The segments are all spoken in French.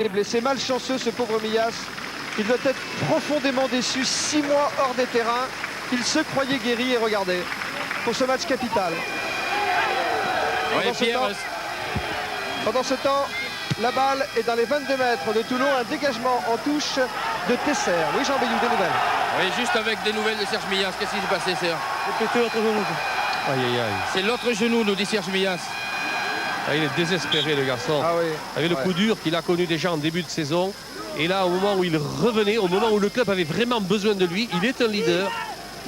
Il est blessé, malchanceux ce pauvre Millas. Il doit être profondément déçu, 6 mois hors des terrains. Il se croyait guéri et regardez, pour ce match capital. Pendant ce temps, la balle est dans les 22 mètres de Toulon, un dégagement en touche de Tesser. Oui, Jean Béliou, des nouvelles. Oui, juste avec des nouvelles de Serge Millas. Qu'est-ce qui s'est passé, Serge? J'ai pété l'autre genou. Aïe, aïe, aïe. C'est l'autre genou, nous dit Serge Millas. Ah, il est désespéré, le garçon. Ah oui. Avec le coup dur qu'il a connu déjà en début de saison. Et là, au moment où il revenait, au moment où le club avait vraiment besoin de lui, il est un leader.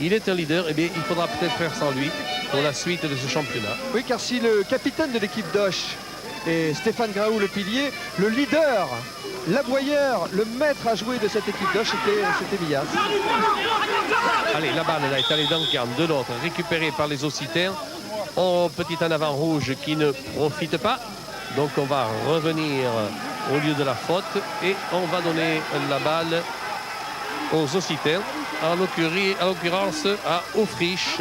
Il est un leader. Eh bien, il faudra peut-être faire sans lui pour la suite de ce championnat. Oui, car si le capitaine de l'équipe d'Auch est Stéphane Graou, le pilier, le leader, l'aboyeur, le maître à jouer de cette équipe d'Auch, c'était Millas. Allez, la balle, elle a été allée dans le camp de l'autre, récupérée par les Occitains. Oh, petit en avant rouge qui ne profite pas. Donc on va revenir au lieu de la faute et on va donner la balle aux Occitains, en l'occurrence à Autriche.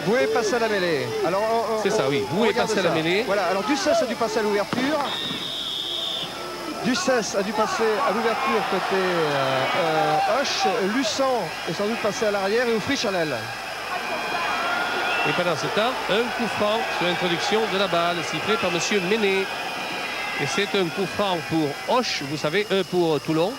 Boué passe à la mêlée. C'est ça, oui. Boué passe à la mêlée. Voilà, alors Ducès a dû passer à l'ouverture. Ducès a dû passer à l'ouverture côté Hoche. Lussan est sans doute passé à l'arrière et Autriche à l'aile. Et pendant ce temps, un coup franc sur l'introduction de la balle, sifflé par M. Méné. Et c'est un coup franc pour Hoche, vous savez, pour Toulon.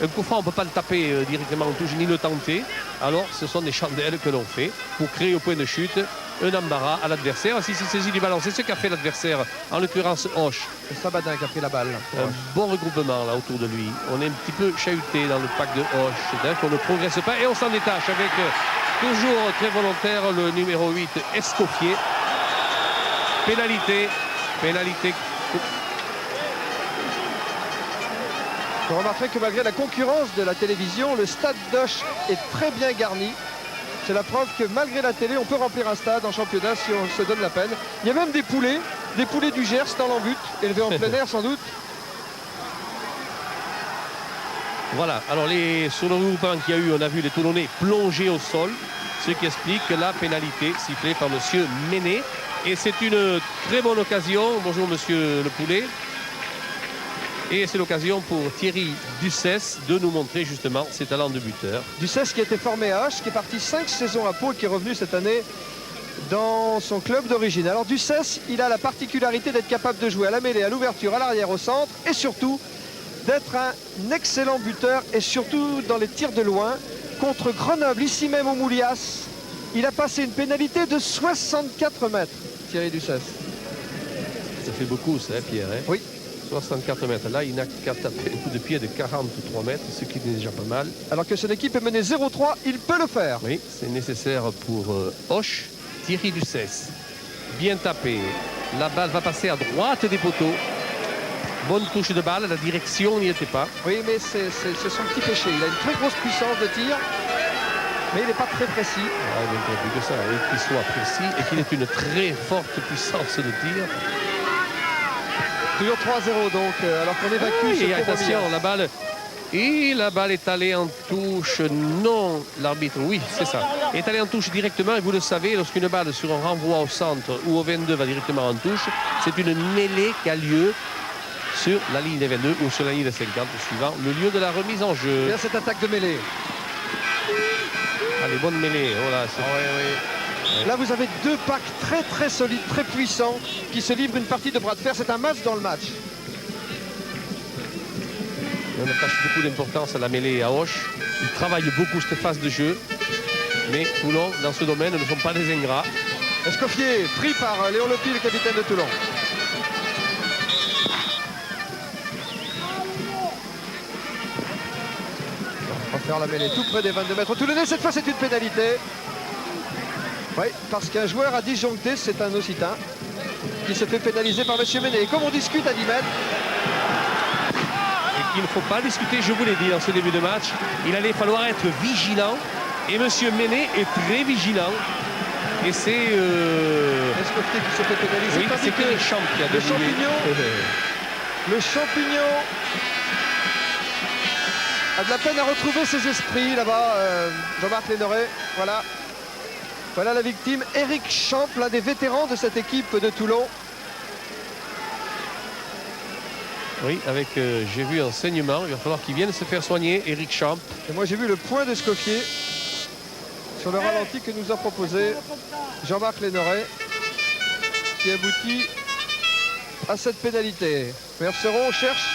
Un coup franc, on ne peut pas le taper directement en touche, ni le tenter. Alors, ce sont des chandelles que l'on fait pour créer au point de chute un embarras à l'adversaire. Si c'est saisi du ballon, c'est ce qu'a fait l'adversaire, en l'occurrence Hoche. C'est Sabadin qui a pris la balle. Un bon regroupement là autour de lui. On est un petit peu chahuté dans le pack de Hoche. C'est-à-dire qu'on ne progresse pas et on s'en détache avec toujours très volontaire le numéro 8, Escoffier. Pénalité. Vous remarquerez que malgré la concurrence de la télévision, le stade d'Auch est très bien garni. C'est la preuve que malgré la télé, on peut remplir un stade en championnat si on se donne la peine. Il y a même des poulets du Gers dans l'embut, élevés en plein air sans doute. Voilà, alors sur le regroupement qu'il y a eu, on a vu les Toulonnais plonger au sol, ce qui explique la pénalité sifflée par M. Méné. Et c'est une très bonne occasion, bonjour monsieur le Poulet, et c'est l'occasion pour Thierry Ducès de nous montrer justement ses talents de buteur. Ducès qui a été formé à Hoche, qui est parti 5 saisons à Pau et qui est revenu cette année dans son club d'origine. Alors Ducès, il a la particularité d'être capable de jouer à la mêlée, à l'ouverture, à l'arrière, au centre et surtout d'être un excellent buteur et surtout dans les tirs de loin. Contre Grenoble, ici même au Moulias, il a passé une pénalité de 64 mètres, Thierry Ducès. Ça fait beaucoup ça, hein, Pierre, hein? Oui. 64 mètres. Là, il n'a qu'à taper un coup de pied de 43 mètres, ce qui est déjà pas mal. Alors que son équipe est menée 0-3, il peut le faire. Oui, c'est nécessaire pour Hoche. Thierry Ducès, bien tapé. La balle va passer à droite des poteaux. Bonne touche de balle, la direction n'y était pas. Oui, mais c'est son petit péché. Il a une très grosse puissance de tir, mais il n'est pas très précis. Ah, il n'y a plus que ça, qu'il soit précis et qu'il ait une très forte puissance de tir. Toujours 3-0 donc, alors qu'on évacue ce et attention, la balle est allée en touche, non, l'arbitre, oui, c'est ça. Est allée en touche directement, et vous le savez, lorsqu'une balle sur un renvoi au centre ou au 22 va directement en touche, c'est une mêlée qui a lieu sur la ligne des 22 ou sur la ligne des 50, suivant le lieu de la remise en jeu. Bien cette attaque de mêlée. Allez, bonne mêlée, voilà. Là, vous avez deux packs très très solides, très puissants, qui se livrent une partie de bras de fer. C'est un match dans le match. On attache beaucoup d'importance à la mêlée et à Hoche. Ils travaillent beaucoup cette phase de jeu. Mais Toulon, dans ce domaine, ne sont pas des ingrats. Escoffier, pris par Léon Lopi, le capitaine de Toulon. On va faire la mêlée tout près des 22 mètres. Toulonnais, cette fois, c'est une pénalité. Oui, parce qu'un joueur a disjoncté, c'est un Occitan, qui se fait pénaliser par M. Méné. Et comme on discute à 10 mètres... Et qu'il ne faut pas discuter, je vous l'ai dit dans ce début de match, il allait falloir être vigilant. Et M. Méné est très Et c'est... Escoffier qui se fait pénaliser. Oui, c'est que le champignon. Le champignon a de la peine à retrouver ses esprits là-bas. Jean-Marc Lénoré, voilà. Voilà la victime, Éric Champ, l'un des vétérans de cette équipe de Toulon. Oui, avec, j'ai vu un saignement. Il va falloir qu'il vienne se faire soigner, Eric Champ. Et moi j'ai vu le point d'Escoffier sur le ralenti que nous a proposé Jean-Marc Lénoret, qui aboutit à cette pénalité. Merceron cherche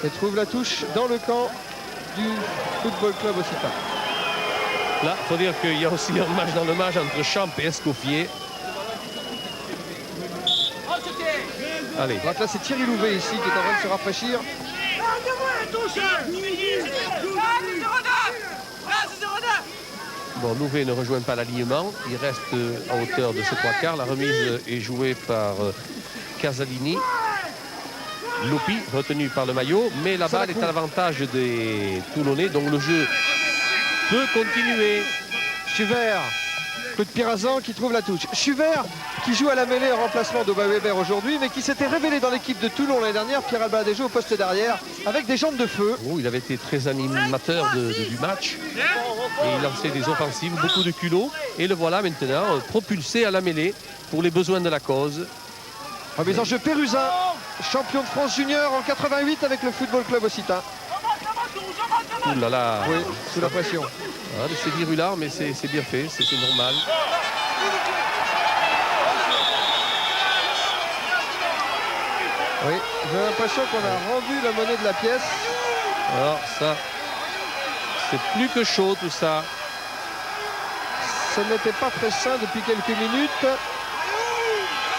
et trouve la touche dans le camp du Football Club Occitan. Là, il faut dire qu'il y a aussi un match dans le match entre Champ et Escoffier. Allez. Donc là c'est Thierry Louvet ici qui est en train de se rafraîchir. Bon, Louvet ne rejoint pas l'alignement. Il reste en hauteur de ses 3/4. La remise est jouée par Casalini. Lopi, retenu par le maillot. Mais la balle est à l'avantage des Toulonnais. Donc le jeu peut continuer. Schubert, coup de Pirazan qui trouve la touche. Schubert qui joue à la mêlée en remplacement d'Aubin Weber aujourd'hui, mais qui s'était révélé dans l'équipe de Toulon l'année dernière. Pierre Alba a déjà au poste d'arrière avec des jambes de feu. Oh, il avait été très animateur du match. Et il lançait des offensives, beaucoup de culot. Et le voilà maintenant propulsé à la mêlée pour les besoins de la cause. Remise en jeu Pérusin, champion de France junior en 88 avec le Football Club Occitan. Ouh là là. Oui, sous la pression. Ah, c'est virulard, mais c'est bien fait, c'est normal. Oui, j'ai l'impression qu'on a rendu la monnaie de la pièce. Alors ça, c'est plus que chaud tout ça. Ce n'était pas très sain depuis quelques minutes.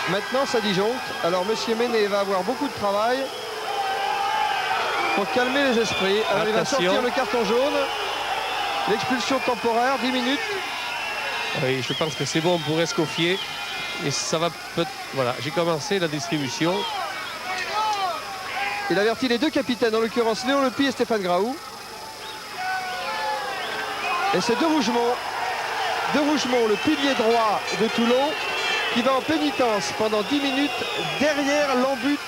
Maintenant, ça disjoncte. Alors, monsieur Méné va avoir beaucoup de travail pour calmer les esprits. Alors, il va sortir le carton jaune. L'expulsion temporaire, 10 minutes. Oui, je pense que c'est bon pour Escoffier. Et ça va peut-être... Voilà, j'ai commencé la distribution. Il avertit les deux capitaines, en l'occurrence Léon Lepi et Stéphane Graou. Et c'est De Rougemont, le pilier droit de Toulon, qui va en pénitence pendant 10 minutes derrière l'embut.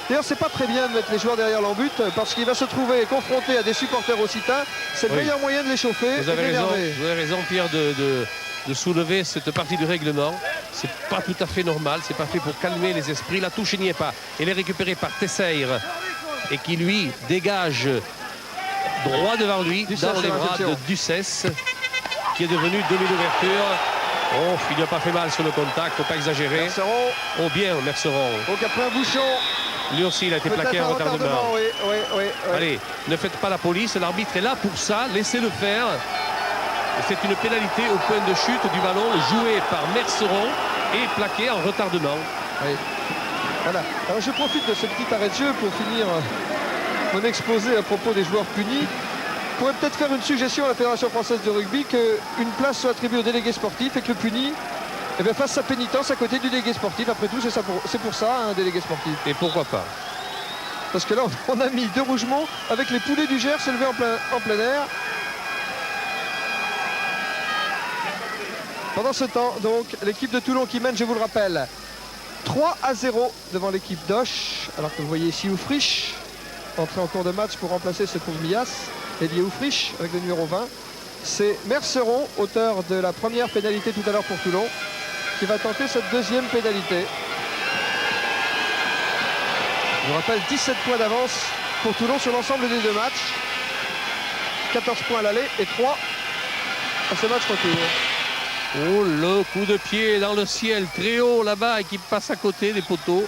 D'ailleurs, c'est pas très bien de mettre les joueurs derrière l'embut parce qu'il va se trouver confronté à des supporters occitans. C'est le meilleur moyen de les chauffer. Vous avez raison, Pierre, de soulever cette partie du règlement. C'est pas tout à fait normal, c'est pas fait pour calmer les esprits. La touche n'y est pas. Elle est récupérée par Tesseire et qui lui dégage droit devant lui dans les bras de Ducès, qui est devenu demi d'ouverture. Oh, il n'a pas fait mal sur le contact, faut pas exagérer. Merceron. Oh bien, Merceron. Donc après un bouchon. Lui aussi, il a été plaqué en retardement. Oui. Allez, ne faites pas la police, l'arbitre est là pour ça, laissez-le faire. C'est une pénalité au point de chute du ballon joué par Merceron et plaqué en retardement. Oui. Voilà. Alors je profite de ce petit arrêt de jeu pour finir mon exposé à propos des joueurs punis. On pourrait peut-être faire une suggestion à la Fédération française de rugby qu'une place soit attribuée au délégué sportif et que le puni fasse sa pénitence à côté du délégué sportif. Après tout, c'est pour ça un délégué sportif. Et pourquoi pas? Parce que là, on a mis De Rougemont avec les poulets du Gers élevés en plein air. Pendant ce temps, donc, l'équipe de Toulon qui mène, je vous le rappelle, 3-0 devant l'équipe d'Oche. Alors que vous voyez ici Oufrich, entré en cours de match pour remplacer ce pauvre Mias. Elie Oufrich avec le numéro 20. C'est Merceron, auteur de la première pénalité tout à l'heure pour Toulon, qui va tenter cette deuxième pénalité. Je vous rappelle 17 points d'avance pour Toulon sur l'ensemble des deux matchs. 14 points à l'aller et 3 à ce match retour. Oh, le coup de pied dans le ciel, très haut là-bas et qui passe à côté des poteaux.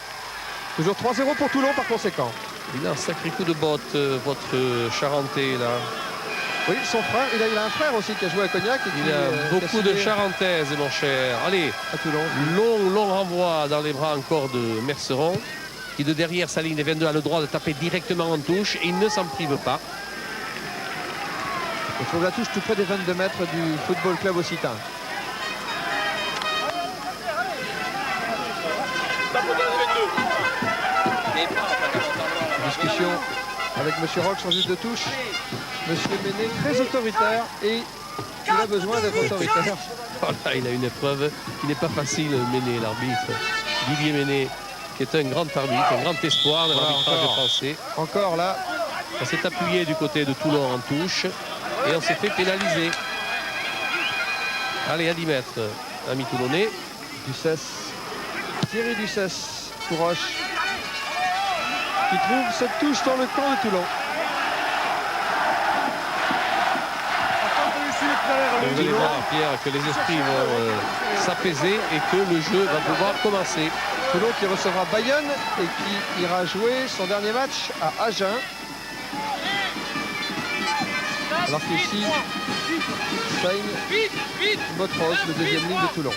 Toujours 3-0 pour Toulon par conséquent. Il a un sacré coup de botte, votre Charentais là. Oui, son frère, il a un frère aussi qui a joué à Cognac. Et il a beaucoup de Charentaises, mon cher. Allez, à Toulon. Long renvoi dans les bras encore de Merceron, qui de derrière sa ligne des 22 a le droit de taper directement en touche et il ne s'en prive pas. Il trouve la touche tout près des 22 mètres du Football Club Occitan. Discussion avec M. Roch sans juste de touche. M. Méné très autoritaire et il a besoin d'être autoritaire. Voilà, il a une épreuve qui n'est pas facile, Méné, l'arbitre. Didier Méné, qui est un grand arbitre, un grand espoir de l'arbitrage français. Encore là. On s'est appuyé du côté de Toulon en touche et on s'est fait pénaliser. Allez, à 10 mètres, ami toulonnais. Ducès. Thierry Ducès pour Roche. qui trouve cette touche dans le camp de Toulon. Vous allez voir, Pierre, que les esprits vont s'apaiser et que le jeu va pouvoir commencer. Toulon qui recevra Bayonne et qui ira jouer son dernier match à Agen. Alors qu'ici, saigne Motros, le deuxième ligne de Toulon.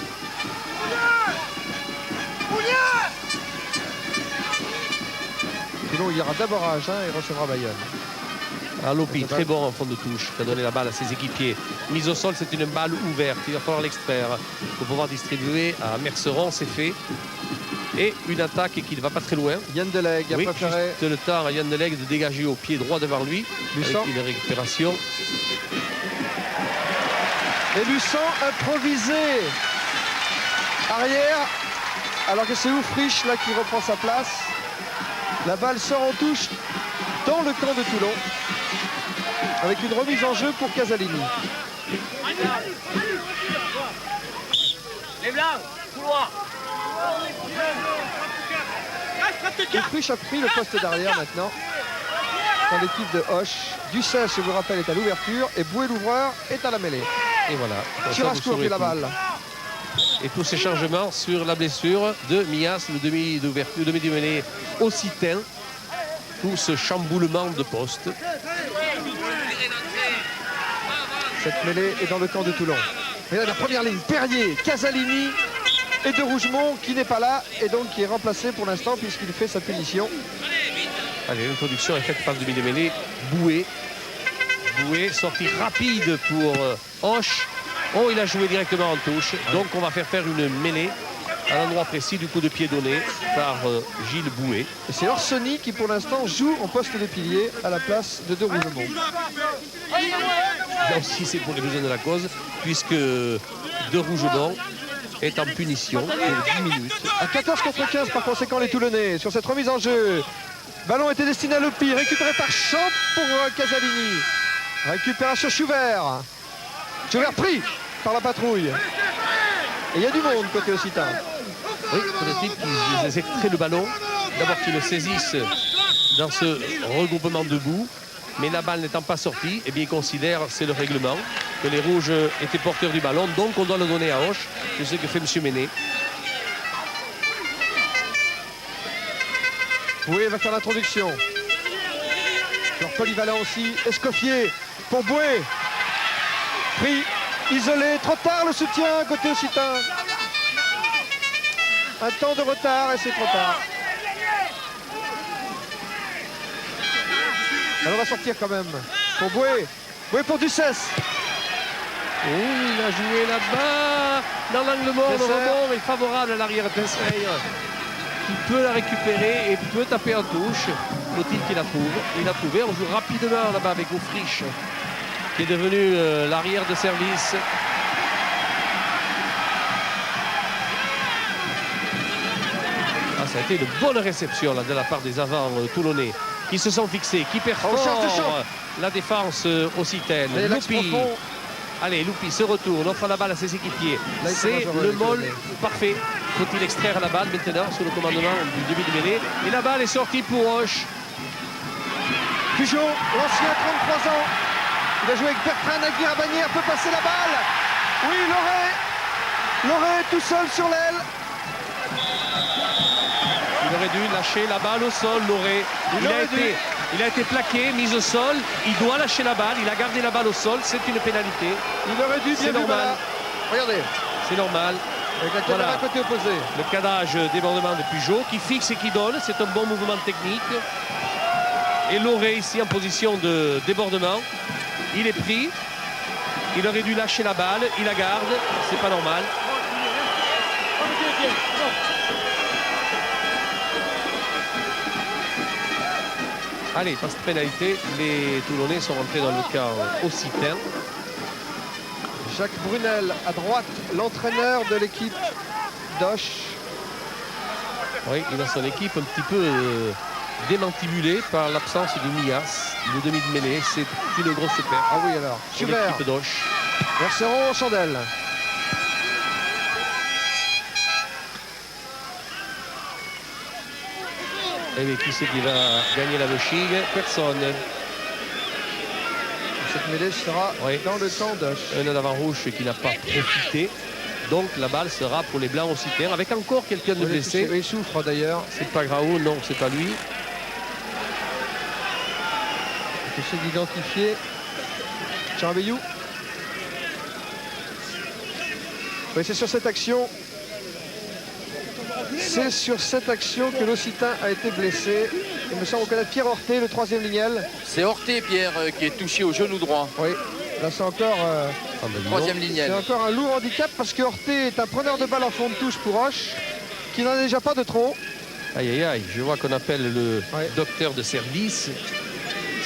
Toulon ira d'abord à Agen et recevra Bayonne. Lopi, très bon en fond de touche, qui a donné la balle à ses équipiers. Mise au sol, c'est une balle ouverte. Il va falloir l'extraire pour pouvoir distribuer à Merceron, c'est fait. Et une attaque qui ne va pas très loin. Yann Delegue a préféré. Juste le temps à Yann Delegue de dégager au pied droit devant lui. Lussan. Avec une récupération. Et Lussan improvisé arrière, alors que c'est Oufrich là qui reprend sa place. La balle sort en touche dans le camp de Toulon, avec une remise en jeu pour Casalini. Les blancs, couloir. Oufrich a pris le poste d'arrière maintenant dans l'équipe de Hoche. Ducès, je vous rappelle, est à l'ouverture et Boué l'ouvreur est à la mêlée. Et voilà. Chirasco qui la balle. Et tous ces changements sur la blessure de Mias, le demi d'ouverture, le demi du mêlée occitan. Tout ce chamboulement de poste. Cette mêlée est dans le camp de Toulon. Et là, la première ligne, Perrier, Casalini et de Rougemont qui n'est pas là et donc qui est remplacé pour l'instant puisqu'il fait sa punition. Allez, l'introduction est faite par le demi de mêlée. Boué. Boué, sortie rapide pour Hoche. Oh, il a joué directement en touche. Donc on va faire une mêlée à l'endroit précis du coup de pied donné par Gilles Boué. Et c'est Orsoni qui pour l'instant joue en poste de pilier à la place de Rougemont. Là aussi c'est pour les besoins de la cause puisque De Rougemont est en punition pour 10 minutes. À 14 contre 15 par conséquent les Toulonnais sur cette remise en jeu. Ballon était destiné à Lopi, récupéré par Champ pour Casalini. Récupération Schubert. Schubert pris par la patrouille. Et il y a du monde côté occitan. Oui, faut-il qu'ils extraient le ballon. D'abord qu'ils le saisissent dans ce regroupement debout. Mais la balle n'étant pas sortie, eh bien, ils considèrent, c'est le règlement, que les rouges étaient porteurs du ballon. Donc on doit le donner à Hoche. C'est ce que fait M. Méné. Boué va faire l'introduction. Leur polyvalent aussi. Escoffier pour Boué. Pris, isolé, trop tard le soutien côté occitan. Un temps de retard et c'est trop tard. Alors on va sortir quand même pour Boué. Boué pour Ducès. Oh, il a joué là-bas dans l'angle mort. Le rebond est favorable à l'arrière d'Esseil qui peut la récupérer et peut taper en touche. Faut-il qu'il approuve? Il a approuvé. On joue rapidement là-bas avec Oufrich qui est devenu l'arrière de service. Ah, ça a été une bonne réception là, de la part des avants toulonnais qui se sont fixés, qui perforent la défense occitane. Loupi. Allez, Loupi se retourne, offre la balle à ses équipiers. C'est le môle parfait. Faut-il extraire la balle maintenant sous le commandement du demi de mêlée? Et la balle est sortie pour Hoche. Pujol, l'ancien 33 ans. Il a joué avec Bertrand Nagui à Bagnères, peut passer la balle. Oui, Loré tout seul sur l'aile. Il aurait dû lâcher la balle au sol, Loré. Il a été plaqué, mis au sol. Il doit lâcher la balle. Il a gardé la balle au sol. C'est une pénalité. Il aurait dû, bien normal. Regardez. C'est normal. Avec la caméra à côté opposé. Le cadrage débordement de Pujol qui fixe et qui donne. C'est un bon mouvement technique. Et Loré ici en position de débordement. Il est pris. Il aurait dû lâcher la balle. Il la garde. C'est pas normal. Allez, pas de pénalité. Les Toulonnais sont rentrés dans le camp occitan. Jacques Brunel à droite, l'entraîneur de l'équipe d'Hoche. Oui, il a son équipe un petit peu démantibulée par l'absence de Mias. Le demi de mêlée, c'est une grosse perte. Ah oui alors, Schubert. L'équipe d'Hoche. Merceron, Chandelle. Et mais qui c'est qui va gagner la Wechig? Personne. Cette mêlée sera dans le camp d'Osh. Un d'avant rouge qui n'a pas profité. Donc la balle sera pour les Blancs Occitains avec encore quelqu'un de blessé. Il souffre d'ailleurs. C'est pas Graou, non, c'est pas lui. J'essaie d'identifier Charabeyou. Oui, c'est sur cette action. C'est sur cette action que l'Occitan a été blessé. Il me semble reconnaître Pierre Horté, le troisième lignel. C'est Horté, Pierre, qui est touché au genou droit. Oui, là c'est encore... Troisième lignel. C'est encore un lourd handicap parce que Horté est un preneur de balle en fond de touche pour Hoche, qui n'en a déjà pas de trop. Aïe, aïe, aïe, je vois qu'on appelle le docteur de service.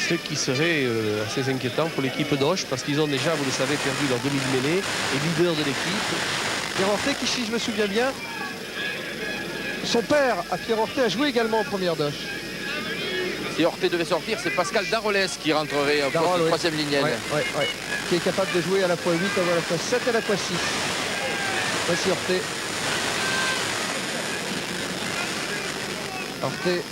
Ce qui serait assez inquiétant pour l'équipe d'Oche parce qu'ils ont déjà, vous le savez, perdu leur demi-mêlée et leader de l'équipe. Pierre Horté qui, si je me souviens bien, son père, Pierre Horté, a joué également en première d'Oche. Si Horté devait sortir, c'est Pascal Darolès qui rentrerait au poste de troisième lignel. Qui est capable de jouer à la fois 8, à la fois 7 et à la fois 6. Voici Horté. Horté,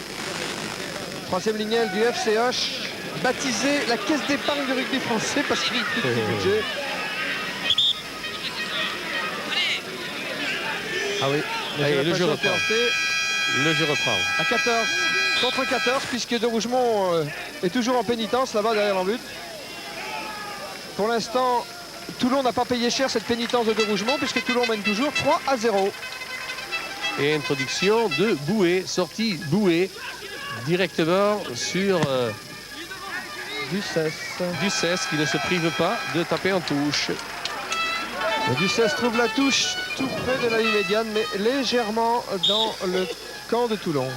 troisième lignel du FC Hoche, baptisé la caisse d'épargne du rugby français parce qu'il a plus de budget. Ah oui, le jeu reprend. Le jeu reprend. À 14 contre 14 puisque De Rougemont est toujours en pénitence là-bas derrière l'embut. Pour l'instant, Toulon n'a pas payé cher cette pénitence de De Rougemont puisque Toulon mène toujours 3-0. Et introduction de Bouet, sortie Bouet directement sur Ducès qui ne se prive pas de taper en touche. Ducès trouve la touche tout près de la ligne médiane, mais légèrement dans le camp de Toulon.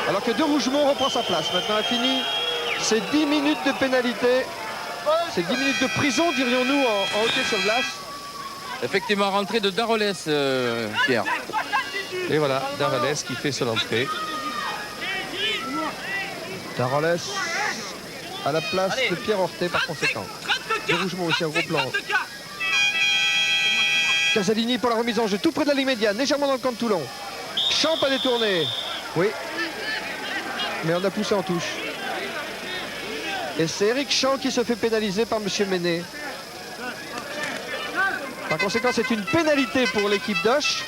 Alors que De Rougemont reprend sa place. Maintenant a fini ces 10 minutes de pénalité. C'est 10 minutes de prison, dirions-nous, en hockey sur glace. Effectivement, rentrée de Darolès, Pierre. Et voilà, Darolès qui fait son entrée. Darolès à la place de Pierre Horté par conséquent. De Rougemont aussi un gros plan. Casalini pour la remise en jeu, tout près de la ligne médiane, légèrement dans le camp de Toulon. Champ a détourné. Oui. Mais on a poussé en touche. Et c'est Eric Champ qui se fait pénaliser par M. Méné. Par conséquent, c'est une pénalité pour l'équipe d'Oche.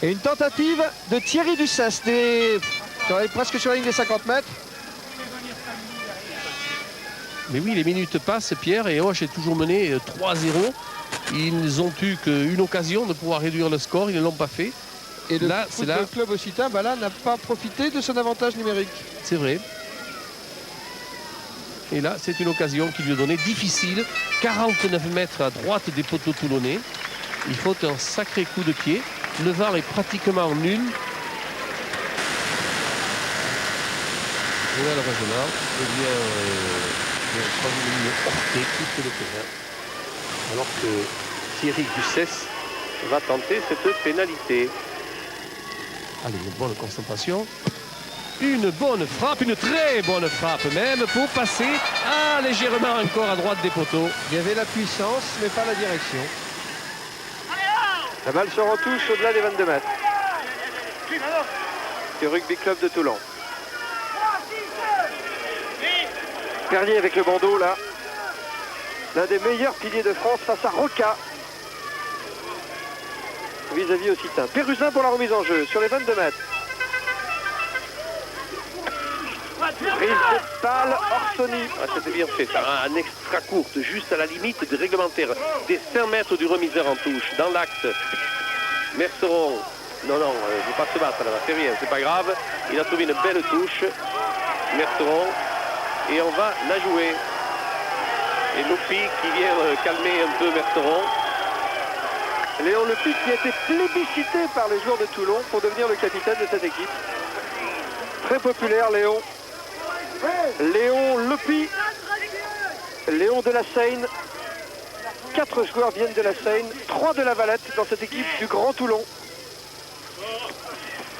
Et une tentative de Thierry Ducès, presque sur la ligne des 50 mètres. Mais oui, les minutes passent, Pierre, et Hoche est toujours mené 3-0. Ils ont eu qu'une occasion de pouvoir réduire le score, ils ne l'ont pas fait. Et là, le club occitan n'a pas profité de son avantage numérique. C'est vrai. Et là, c'est une occasion qui lui est donnée difficile. 49 mètres à droite des poteaux toulonnais. Il faut un sacré coup de pied. Le vent est pratiquement nul. Et là, malheureusement, le troisième ligne Horté quitte le terrain. Alors que Thierry Ducès va tenter cette pénalité. Allez, une bonne concentration. Une bonne frappe, une très bonne frappe même pour passer légèrement encore à droite des poteaux. Il y avait la puissance, mais pas la direction. La balle sort en touche au-delà des 22 mètres. Du rugby club de Toulon. Perrier avec le bandeau là. L'un des meilleurs piliers de France face à Roca. Vis-à-vis Occitan. Pérusin pour la remise en jeu sur les 22 mètres. Prise de balle, Orsoni. C'était bien fait, ça. Un extra courte, juste à la limite des réglementaires, des 5 mètres du remiseur en touche, dans l'axe. Merceron, non, il ne faut pas se battre là, c'est rien, c'est pas grave. Il a trouvé une belle touche, Merceron, et on va la jouer. Et Lopi qui vient calmer un peu Merceron. Léon Lopi qui a été plébiscité par les joueurs de Toulon pour devenir le capitaine de cette équipe. Très populaire, Léon. Léon Lopi, Léon de la Seine. 4 joueurs viennent de la Seine, 3 de la Valette dans cette équipe du Grand Toulon.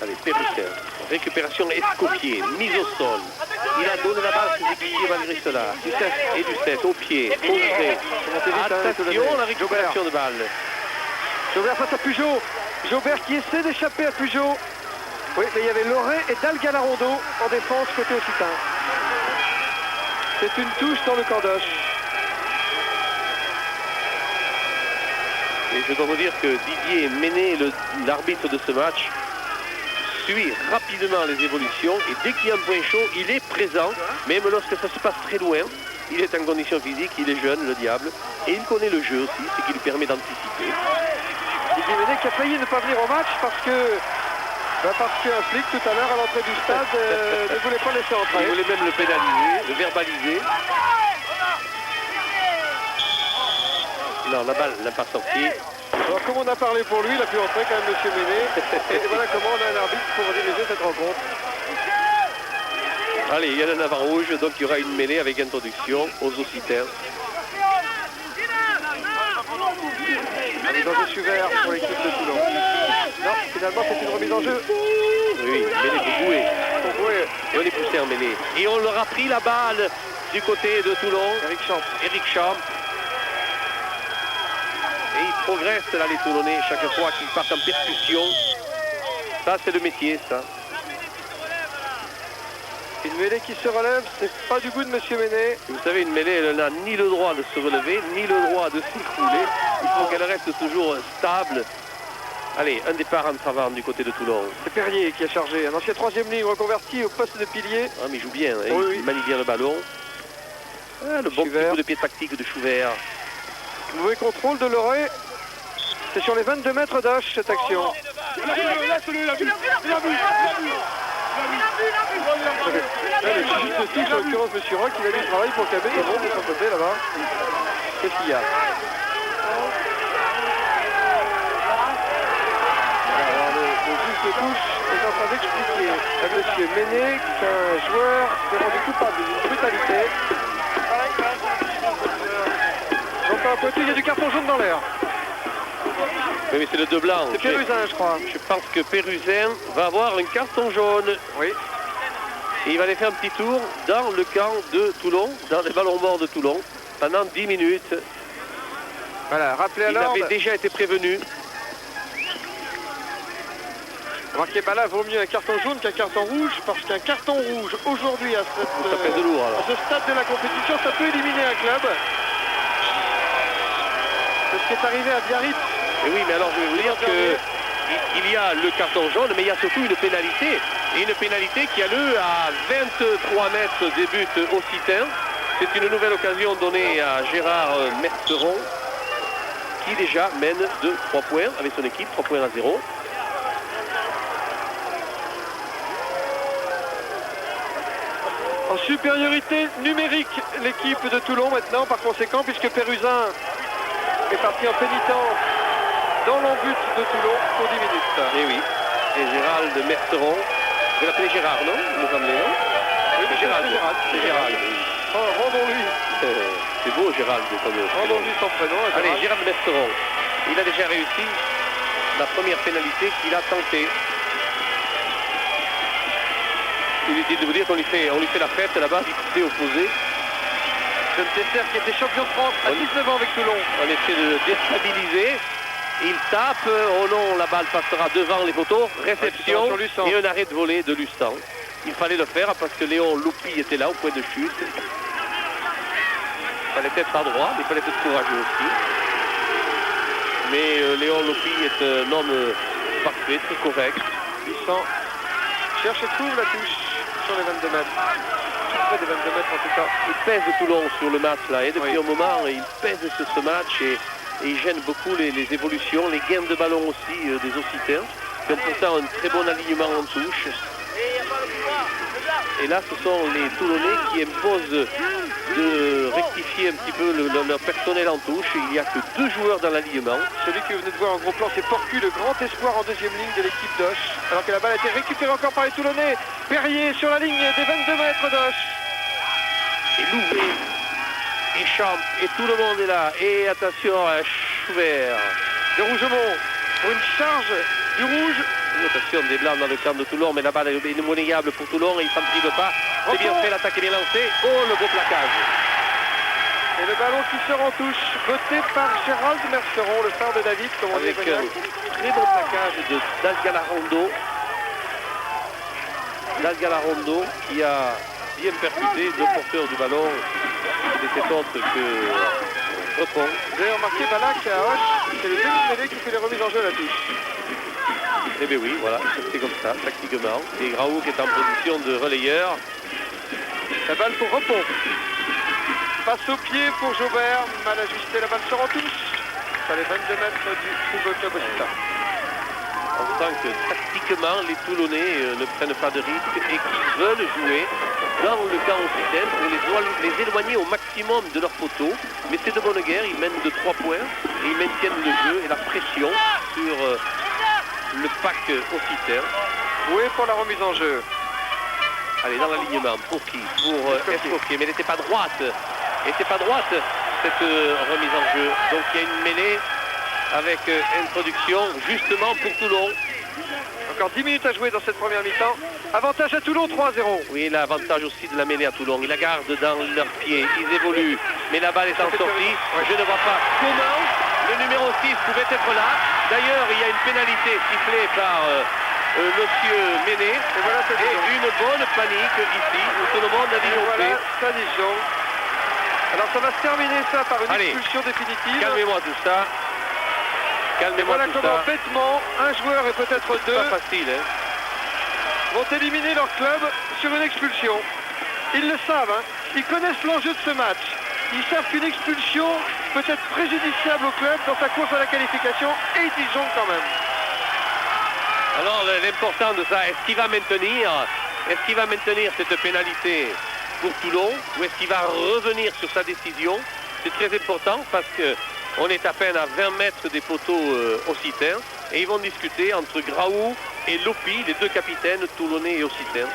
Allez, Pérusin, récupération Escoffier, mise au sol. Il a donné la balle à ses équipiers malgré cela. Ducès au pied, contré. Attention, la récupération de balle. Jaubert face à Pujol. Jaubert qui essaie d'échapper à Pujol. Oui, mais il y avait Loré et Dal Galarondo en défense côté occitan. C'est une touche dans le camp d'Oche. Et je dois vous dire que Didier Méné, l'arbitre de ce match, suit rapidement les évolutions et dès qu'il y a un point chaud, il est présent, même lorsque ça se passe très loin. Il est en condition physique, il est jeune, le diable, et il connaît le jeu aussi, ce qui lui permet d'anticiper. Didier Méné qui a failli ne pas venir au match parce qu'un flic tout à l'heure à l'entrée du stade ne voulait pas laisser entrer. Il voulait même le pénaliser, le verbaliser. Non, la balle n'a pas sorti. Alors, comme on a parlé pour lui, il a pu entrer quand même, monsieur Méné. Et voilà comment on a un arbitre pour diriger cette rencontre. Allez, il y a un avant rouge, donc il y aura une mêlée avec introduction aux Occitans. Remise en jeu Schubert pour l'équipe de Toulon. Non, finalement c'est une remise en jeu. Oui, mêlée pour Gouet. Et on est poussé en mêlée. Et on leur a pris la balle du côté de Toulon. Eric Champ. Et ils progressent là les Toulonnais chaque fois qu'ils partent en percussion. Ça c'est le métier ça. Une mêlée qui se relève, c'est pas du goût de monsieur Méné. Vous savez, une mêlée, elle n'a ni le droit de se relever, ni le droit de s'écrouler. Il faut qu'elle reste toujours stable. Allez, un départ en savant du côté de Toulon. C'est Perrier qui a chargé, un ancien troisième ligne reconverti au poste de pilier. Ah, mais il joue bien, hein. Oui, Il manie bien le ballon. Ah, le bon petit coup de pied tactique de Schubert. Mauvais contrôle de Loré. C'est sur les 22 mètres d'Oche cette action. Le juge de touche, en l'occurrence monsieur Roch, il a du travail pour calmer les bombes de son côté là-bas. Qu'est-ce qu'il y a? Alors le juge de touche est en train d'expliquer à monsieur Méné qu'un joueur s'est rendu coupable d'une brutalité. Donc à un côté, il y a du carton jaune dans l'air. Oui, mais c'est le deux blanc. C'est Pérusin, je crois. Je pense que Pérusin va avoir un carton jaune. Oui. Et il va aller faire un petit tour dans le camp de Toulon, dans les ballons morts de Toulon, pendant 10 minutes. Voilà, rappelez à Il l'ordre. avait déjà été prévenu. Remarquez, là, vaut mieux un carton jaune qu'un carton rouge, parce qu'un carton rouge, aujourd'hui, à Ça pèse de lourd, alors. ce stade de la compétition, ça peut éliminer un club. C'est ce qui est arrivé à Biarritz. Et oui, mais alors je vais vous dire qu'il y a le carton jaune, mais il y a surtout une pénalité. Et une pénalité qui a lieu à 23 mètres des buts occitans. C'est une nouvelle occasion donnée à Gérard Merceron, qui déjà mène de 3 points avec son équipe, 3 points à 0. En supériorité numérique, l'équipe de Toulon maintenant, par conséquent, puisque Pérusin est parti en pénitence dans l'embut de Toulon pour 10 minutes. Et oui, et Gérald Merceron, vous l'appelez Gérard, non? Vous me semblez, non? Oui, C'est Gérald. C'est Gérald. Oh, rendons-lui. C'est beau Gérald. Rendons-lui son prénom. Allez, Gérald Merceron. Il a déjà réussi la première pénalité qu'il a tentée. Inutile de vous dire qu'on lui fait la fête là-bas du côté opposé. Jeune Tesser qui était champion de France à 19 ans avec Toulon. On essaie de déstabiliser. Il tape. Oh non, la balle passera devant les poteaux. Réception et un arrêt de volée de Lustan. Il fallait le faire parce que Léon Loupi était là au point de chute. Il fallait être adroit, mais il fallait être courageux aussi. Mais Léon Loupi est un homme parfait, très correct. Lustan cherche et trouve la touche sur les 22 mètres. Près des 22 mètres en tout cas. Il pèse Toulon sur le match là. Et depuis un moment, il pèse sur ce match et il gêne beaucoup les évolutions, les gains de ballon aussi des Occitans, qui ont pourtant un très bon alignement en touche. Et là, ce sont les Toulonnais qui imposent de rectifier un petit peu leur personnel en touche. Il n'y a que 2 joueurs dans l'alignement. Celui que vous venez de voir en gros plan, c'est Porcu, le grand espoir en deuxième ligne de l'équipe d'Oche. Alors que la balle a été récupérée encore par les Toulonnais. Perrier sur la ligne des 22 mètres d'Oche. Et Louvet, et Champ, et tout le monde est là. Et attention à Schubert. De Rougemont pour une charge du rouge. Attention des blancs dans le camp de Toulon, mais la balle est monnayable pour Toulon et il ne s'en prive pas. C'est bien fait, l'attaque est bien lancée. Oh, le beau plaquage. Et le ballon qui sort en touche, botté par Gérald Merceron, le frère de David, comme on dit. Avec un très bon plaquage de Dalgalarondo. Dalgalarondo qui a bien percuté le porteur du ballon. C'est cet autre que Repon. Vous avez remarqué, Balak à Hoche, c'est le demi-mêlée qui fait les remises en jeu à la touche. Eh bien oui, voilà, c'est comme ça, tactiquement. Et Graou qui est en position de relayeur. La balle pour Repon. Passe au pied pour Jaubert, mal ajusté, la balle sort en touche. Sur les 22 mètres du Football Club Occitan. On sent que tactiquement, les Toulonnais ne prennent pas de risques et qu'ils veulent jouer dans le camp occitan pour les éloigner au maximum de leur poteau. Mais c'est de bonne guerre, ils mènent de 3 points et ils maintiennent le jeu et la pression sur le pack occitan. Où est pour la remise en jeu? Allez, dans l'alignement, pour qui? Pour Escoffier, mais elle n'était pas droite. Elle n'était pas droite, cette remise en jeu. Donc il y a une mêlée avec introduction justement pour Toulon. Encore 10 minutes à jouer dans cette première mi-temps. Avantage à Toulon, 3-0. Oui, l'avantage aussi de la mêlée à Toulon. Ils la gardent dans leurs pieds, ils évoluent. Mais la balle est en sortie. Je ne vois pas comment le numéro 6 pouvait être là. D'ailleurs, il y a une pénalité sifflée par monsieur Méné. Et voilà, et une bonne panique ici où tout le monde a disjoncté. Voilà, ça disjoncte. Alors ça va se terminer ça par une Allez, expulsion définitive. Calmez-moi tout ça. Calmez-moi Voilà tout comment ça. bêtement un joueur et peut-être deux Pas facile, hein. vont éliminer leur club sur une expulsion. Ils le savent, hein. Ils connaissent l'enjeu de ce match. Ils savent qu'une expulsion peut être préjudiciable au club dans sa course à la qualification et ils disjonctent quand même. Alors l'important de ça, est-ce qu'il va maintenir cette pénalité pour Toulon ou est-ce qu'il va revenir sur sa décision? C'est très important parce qu'on est à peine à 20 mètres des poteaux occitans et ils vont discuter entre Graou et Lopi, les deux capitaines toulonnais et occitans.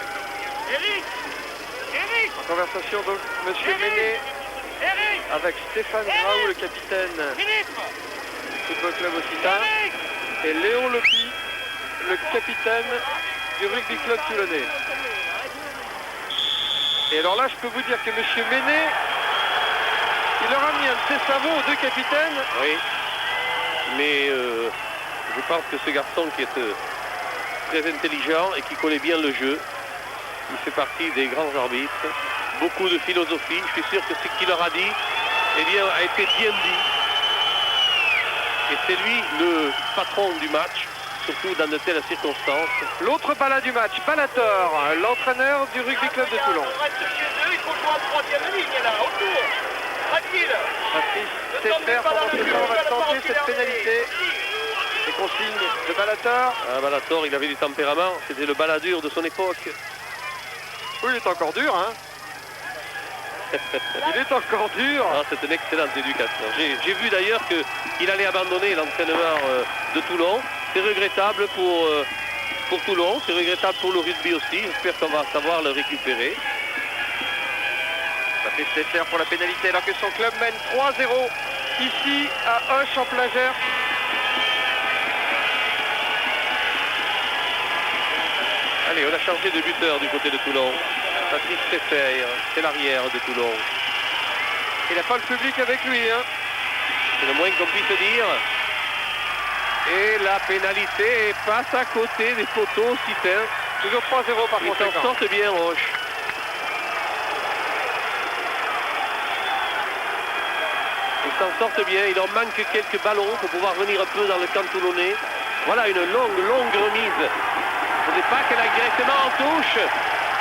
En conversation donc monsieur Méné avec Stéphane Graou, le capitaine du Football Club Occitan, et Léon Lopi, le capitaine du Rugby Club Toulonnais. Et alors là, je peux vous dire que monsieur Méné, il leur a mis un de ses sabots aux deux capitaines. Oui, mais je pense que ce garçon qui est très intelligent et qui connaît bien le jeu, il fait partie des grands arbitres. Beaucoup de philosophie. Je suis sûr que ce qu'il leur a dit a été bien dit. Et c'est lui le patron du match, surtout dans de telles circonstances. L'autre bala du match, Balator, l'entraîneur du Rugby Club de Toulon. Il faut jouer en troisième ligne là, autour. Tranquille. Patrice Tesser, pendant ce temps, va tenter cette pénalité. Les consignes de Balator. Ah, Balator, il avait du tempérament. C'était le baladur de son époque. Oui, il est encore dur, hein. Il est encore dur. Ah, c'est une excellente éducation. J'ai vu d'ailleurs qu'il allait abandonner l'entraînement de Toulon. C'est regrettable pour Toulon, c'est regrettable pour le rugby aussi. J'espère qu'on va savoir le récupérer. Patrice Tesser pour la pénalité alors que son club mène 3-0 ici à Hoche en plein Gers. Allez, on a changé de buteur du côté de Toulon. Patrice Tesser, c'est l'arrière de Toulon. Il n'a pas le public avec lui, hein. C'est le moins qu'on puisse dire. Et la pénalité passe à côté des poteaux occitans. Toujours 3-0 par Ils s'en conséquent. sortent bien, Roche. Ils s'en sortent bien. Il leur manque quelques ballons pour pouvoir venir un peu dans le camp toulonnais. Voilà une longue remise. Il ne faudrait pas qu'elle aille directement en touche.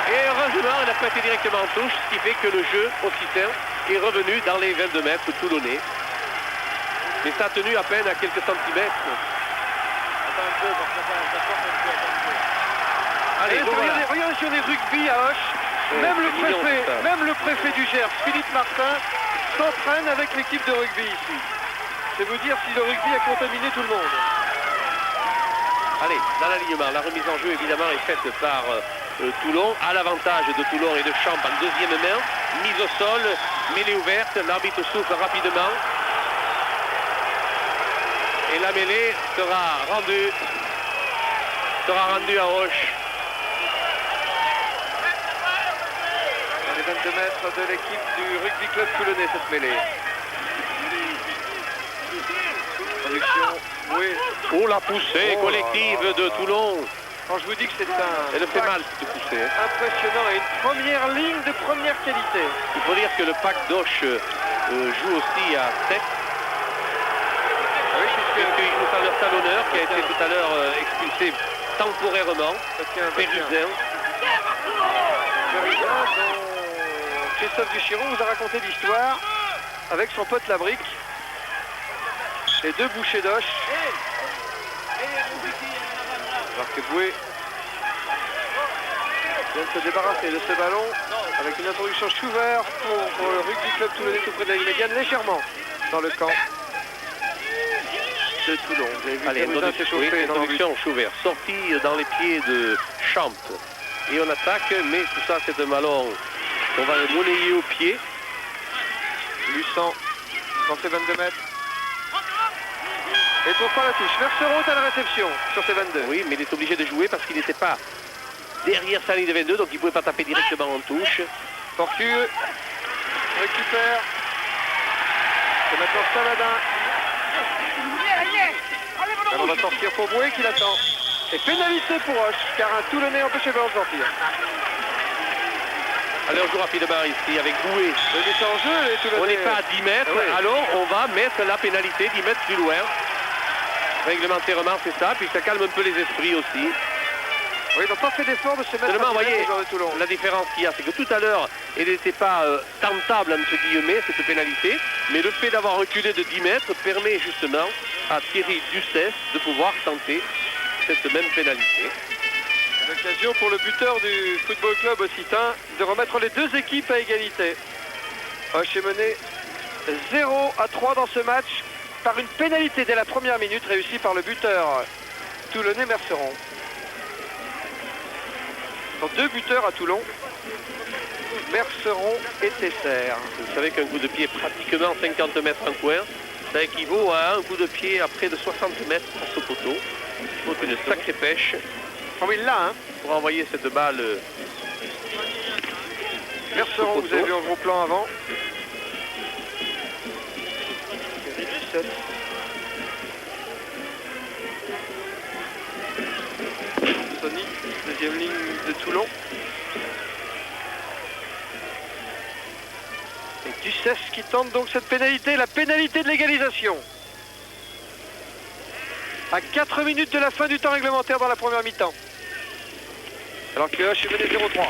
Et heureusement, elle n'a pas été directement en touche, ce qui fait que le jeu occitan est revenu dans les 22 mètres toulonnais. Mais ça a tenu à peine à quelques centimètres. Allez, bon, voilà. Regardez sur les rugby à Hoche. Même le préfet du Gers, Philippe Martin, s'entraîne avec l'équipe de rugby ici. C'est vous dire si le rugby a contaminé tout le monde. Allez, dans l'alignement, la remise en jeu évidemment est faite par Toulon, à l'avantage de Toulon et de Champ en deuxième main. Mise au sol, mêlée ouverte, l'arbitre souffle rapidement. Et la mêlée sera rendue à Hoche. 22 mètres de l'équipe du rugby club toulonnais, cette mêlée. Production, oui. Oh, la poussée collective de Toulon. Quand je vous dis que c'est un... Elle fait mal cette poussée. Impressionnant et une première ligne de première qualité. Il faut dire que le pack d'Auch joue aussi à 7. Oui, Puisqu'il joue par leur talonneur qui a été tout à l'heure expulsé temporairement. Pérusin. Pérusin, dont Christophe Duchiron vous a raconté l'histoire avec son pote Labrique. Les deux bouchées d'Auch. Alors que Boué vient de se débarrasser de ce ballon avec une introduction Schubert pour le rugby club toulonnais tout près de la ligne médiane, légèrement dans le camp de Toulon. Vous avez vu Pérusin s'échauffer dans le but. Introduction Schubert, sortie dans les pieds de Champ. Et on attaque, mais tout ça c'est un ballon. On va le monnayer au pied. Luçon dans ses 22 mètres. Et pourquoi la touche? Merceron est à la réception sur ses 22. Oui, mais il est obligé de jouer parce qu'il n'était pas derrière sa ligne de 22, donc il ne pouvait pas taper directement en touche. Porcieux récupère. C'est maintenant Saladin. On va sortir pour Boué qui l'attend. Et pénalité pour Hoche, car un Toulonnais empêche le ballon de sortir. Allez, on joue rapidement ici avec Boué. Le but en jeu, les Toulonnais. On n'est pas à 10 mètres, Ah oui. alors on va mettre la pénalité 10 mètres plus loin. Réglementairement, c'est ça, puis ça calme un peu les esprits aussi. Oui, ils n'ont pas fait d'effort de se mettre Seulement, à 10 mètres, voyez, les joueurs de Toulon. la différence qu'il y a, c'est que tout à l'heure, elle n'était pas tentable, entre guillemets, cette pénalité, mais le fait d'avoir reculé de 10 mètres permet justement à Thierry Ducès de pouvoir tenter cette même pénalité. L'occasion pour le buteur du football club occitan de remettre les deux équipes à égalité. Hoche est mené 0-3 dans ce match par une pénalité dès la première minute réussie par le buteur toulonnais Merceron. Dans deux buteurs à Toulon, Merceron et Tesser. Vous savez qu'un coup de pied pratiquement 50 mètres en coin, ça équivaut à un coup de pied à près de 60 mètres face au poteau. Il faut une sacrée pêche Oh oui, là, hein. pour envoyer cette balle. Merceron, vous avez vu en gros plan avant. Sony, deuxième ligne de Toulon. Et Ducès qui tente donc cette pénalité, la pénalité de l'égalisation. À 4 minutes de la fin du temps réglementaire dans la première mi-temps. Alors que Hoche est mené 0-3.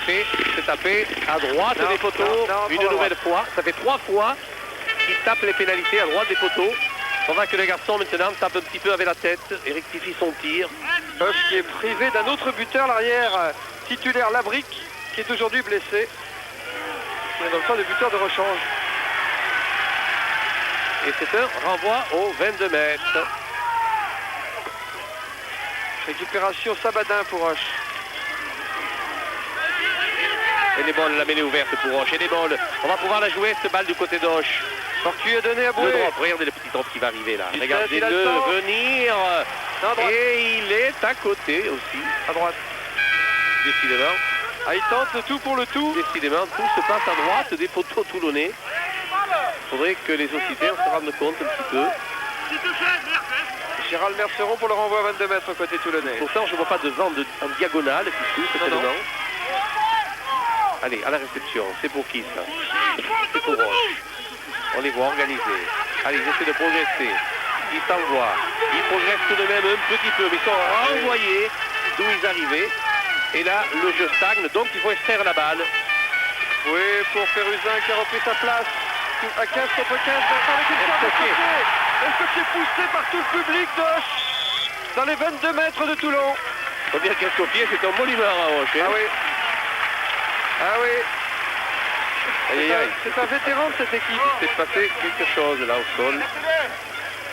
C'est tapé à droite Non, des poteaux, non, une pas à nouvelle fois. Ça fait 3 fois qu'il tape les pénalités à droite des poteaux. On voit que le garçon maintenant tape un petit peu avec la tête et rectifie son tir. Hoche qui est privé d'un autre buteur, l'arrière titulaire Labrique, qui est aujourd'hui blessé. Il est dans le temps de buteur de rechange. Et c'est un renvoi aux 22 mètres. Récupération Sabadin pour Hoche. Elle est bonne, la mêlée ouverte pour Hoche. Elle est bonne. On va pouvoir la jouer, cette balle du côté d'Hoche. Porcu a donné à Le Boué. drop, regardez le petit drop qui va arriver là. Il il a le Regardez-le temps. venir. Non, à droite. Et il est à côté aussi. À droite. Décidément, Ah, il tente le tout pour le tout. décidément, tout se passe à droite des poteaux toulonnais. Il faudrait que les Occitans se rendent compte un petit peu. Gérald Merceron pour le renvoi à 22 mètres côté toulonnais. Pourtant, je ne vois pas de vent en diagonale qui souffle Non, non. tellement. Allez, à la réception. C'est pour qui ça? C'est pour Roche. On les voit organiser. Allez, ils essaient de progresser. Ils s'envoient. Ils progressent tout de même un petit peu, mais ils sont renvoyés d'où ils arrivaient. Et là, le jeu stagne, donc il faut extraire la balle. Oui, pour Pérusin qui a repris sa place. À 15 contre 15, avec une sorte de Escoquier. Escoquier poussé par tout le public d'Hoche dans les 22 mètres de Toulon. Il faut dire qu'Escoquier, c'est un monument à Roche. Ah oui. Ah oui. Aïe, aïe, aïe. C'est un vétéran de cette équipe. Il s'est passé quelque chose là au sol.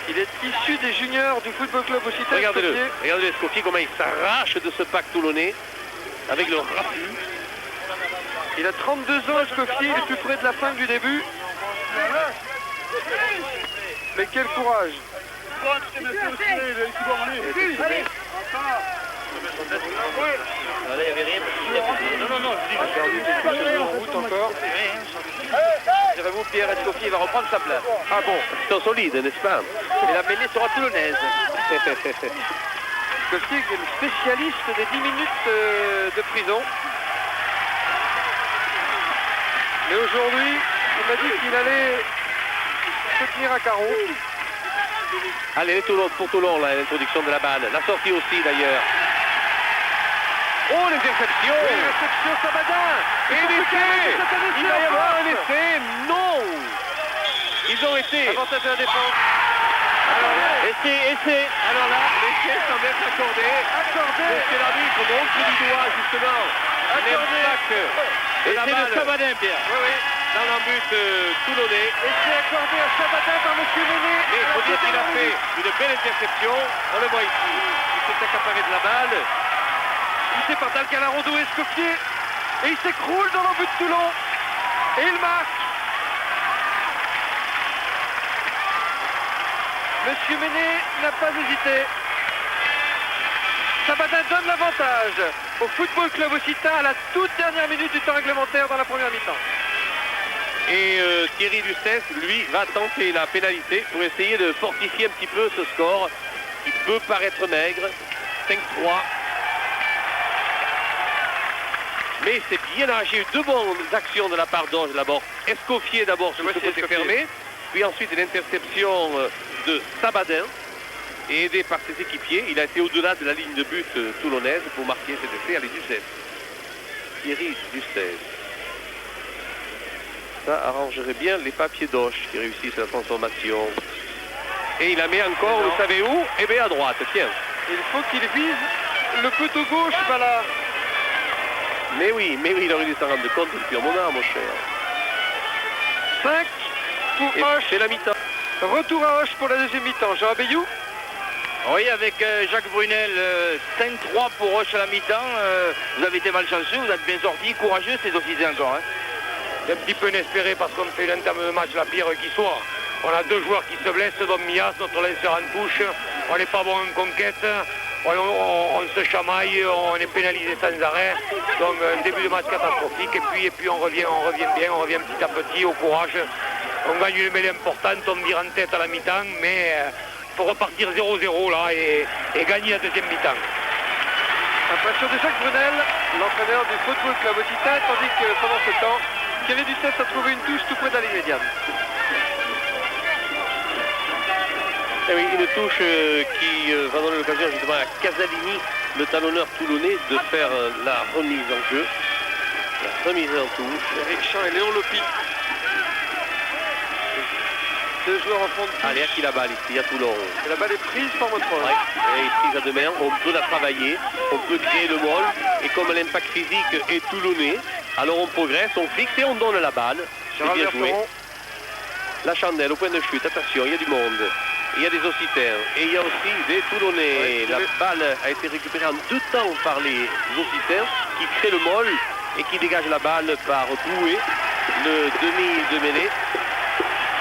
Il est issu des juniors du football club occitan. Regardez-le. Escoquier. Regardez Escoquier, comment il s'arrache de ce pack toulonnais avec le raffut. Il a 32 ans, Escoffier, il est plus près de la fin que du début. Mais quel courage. Là, il n'y avait rien. Non, non, je dis. A perdu quelque chose en route encore. Direz-vous, Pierre Escoffier va reprendre sa place. Ah bon, C'est un solide, n'est-ce pas? Et la mêlée sera toulonnaise. Escoffier est le spécialiste des 10 minutes de prison. Mais aujourd'hui, il m'a dit qu'il allait se tenir à carreau. Allez, les Toulon, pour Toulon, là, l'introduction de la balle. La sortie aussi, d'ailleurs. Oh, l'interception! Oui, réception Sabadin. Et l'essai! Il va y avoir un essai? Non! Ils ont été. Avantage de la défense. Alors là, essai. Alors là, l'essai semble être accordé. Accordé. Monsieur l'arbitre montre du doigt, justement. L'impact de la balle. Sabadin, Pierre. Oui, oui. Dans l'embut toulonnais. Et c'est accordé à Sabadin par M. Méné. Mais il faut dire qu'il a fait une belle interception. On le voit ici. Il s'est accaparé de la balle. Poussé par Dalgalarodo et Escoffier. Et il s'écroule dans l'embut de Toulon. Et il marque. Monsieur Méné n'a pas hésité. Sabadin donne l'avantage au Football Club Occitan à la toute dernière minute du temps réglementaire dans la première mi-temps. Et Thierry Dustès, lui, va tenter la pénalité pour essayer de fortifier un petit peu ce score. Il peut paraître maigre. 5-3. Mais c'est bien arraché. Eu deux bonnes actions de la part d'Auge d'abord. Escoffier d'abord sur le côté fermé. Puis ensuite l'interception de Sabadin. Et aidé par ses équipiers, il a été au-delà de la ligne de but toulonnaise pour marquer cet essai. Allez, Dustès. Thierry Dustès. Ça arrangerait bien les papiers d'Auge qui réussissent la transformation. Et il la met encore, vous savez où? Eh bien à droite, tiens. Il faut qu'il vise le poteau gauche, Bala. Mais oui, il aurait dû s'en rendre compte depuis un moment, mon cher. 5 pour Et Hoche. c'est la mi-temps. Retour à Hoche pour la deuxième mi-temps. Jean Abeyou. Oui, avec Jacques Brunel, 5-3 pour Roche à la mi-temps. Vous avez été malchanceux, vous êtes bien sorti, courageux, c'est aussi encore. Hein. C'est un petit peu inespéré parce qu'on fait l'entame de match la pire qui soit. On a deux joueurs qui se blessent, dont Mias, notre lanceur en touche. On n'est pas bon en conquête. On se chamaille, on est pénalisé sans arrêt. Donc un début de match catastrophique. Et puis on revient bien, on revient petit à petit au courage. On gagne une mêlée importante, on vire en tête à la mi-temps, mais il faut repartir 0-0 là et gagner la deuxième mi-temps. Impression de Jacques Brunel, l'entraîneur du Football Club Occitan, tandis que pendant ce temps, Thierry Dustès a trouvé une touche tout près de la ligne médiane. Eh oui, une touche qui va donner l'occasion justement à Casalini, le talonneur toulonnais, de faire la remise en jeu. La remise en touche. Eric Champ et Léon Lopi. Deux joueurs en fond de touche. Allez, à qui la balle ici, à Toulon. Et la balle est prise par Montreux. Ouais, elle est prise à deux mains, on peut la travailler, on peut créer le môle. Et comme l'impact physique est toulonnais, alors on progresse, on fixe et on donne la balle. C'est Gérald bien joué. Bergeron. La chandelle au point de chute, attention, il y a du monde. Il y a des Occitans et il y a aussi des Toulonnais. La balle a été récupérée en deux temps par les Occitans qui créent le môle et qui dégagent la balle par Boué, le demi de mêlée.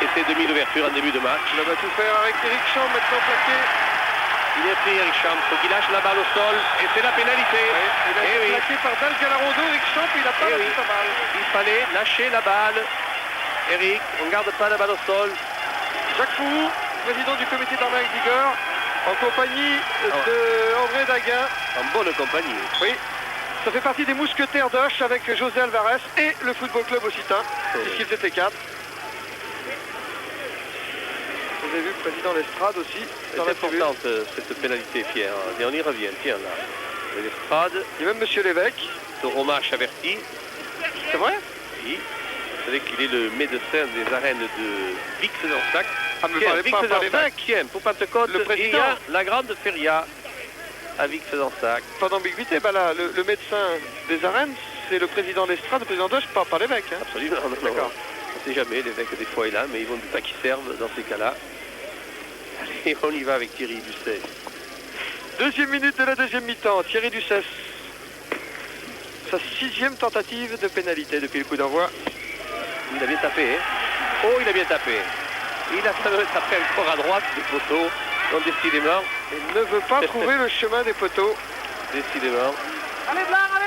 Et c'est demi d'ouverture en début de match. Il va tout faire avec Eric Champ maintenant plaqué. Il est pris Eric Champ, faut qu'il lâche la balle au sol et c'est la pénalité. Il a été plaqué par Dalgalarodo, Eric Champ, il n'a pas lâché sa balle. Il fallait lâcher la balle. Eric, on ne garde pas la balle au sol. Jacques Fourou, président du comité d'Arnaque d'Igor, en compagnie de André Daguin. En bonne compagnie. Oui, ça fait partie des mousquetaires d'Hoche avec José Alvarez et le Football Club Occitan, puisqu'ils étaient 4. Vous avez vu le président Lestrade aussi dans la C'est importante cette pénalité, Pierre. Et on y revient, tiens là. Lestrade. Il y a même Monsieur Lévesque. De Romache averti. C'est vrai? Oui. Vous savez qu'il est le médecin des arènes de Vic-Fezensac. Ah, mais pas l'évêque. Tiens, pour Pentecôte, Le président. il y a la grande feria à Vic-Fezensac. Pas d'ambiguïté, bah là, le médecin des arènes, c'est le président Lestrade, le président d'Hoche, pas l'évêque. Hein. Absolument, non. D'accord. On ne sait jamais, l'évêque des fois est là, mais ils vont du pas qui servent dans ces cas-là. Allez, on y va avec Thierry Dustès. Deuxième minute de la deuxième mi-temps, Thierry Dustès. Sa 6e tentative de pénalité depuis le coup d'envoi. Il a bien tapé, hein. Oh, il a bien tapé. Il a tapé encore à droite des poteaux. Donc décidément, Il ne veut pas trouver le chemin des poteaux. décidément.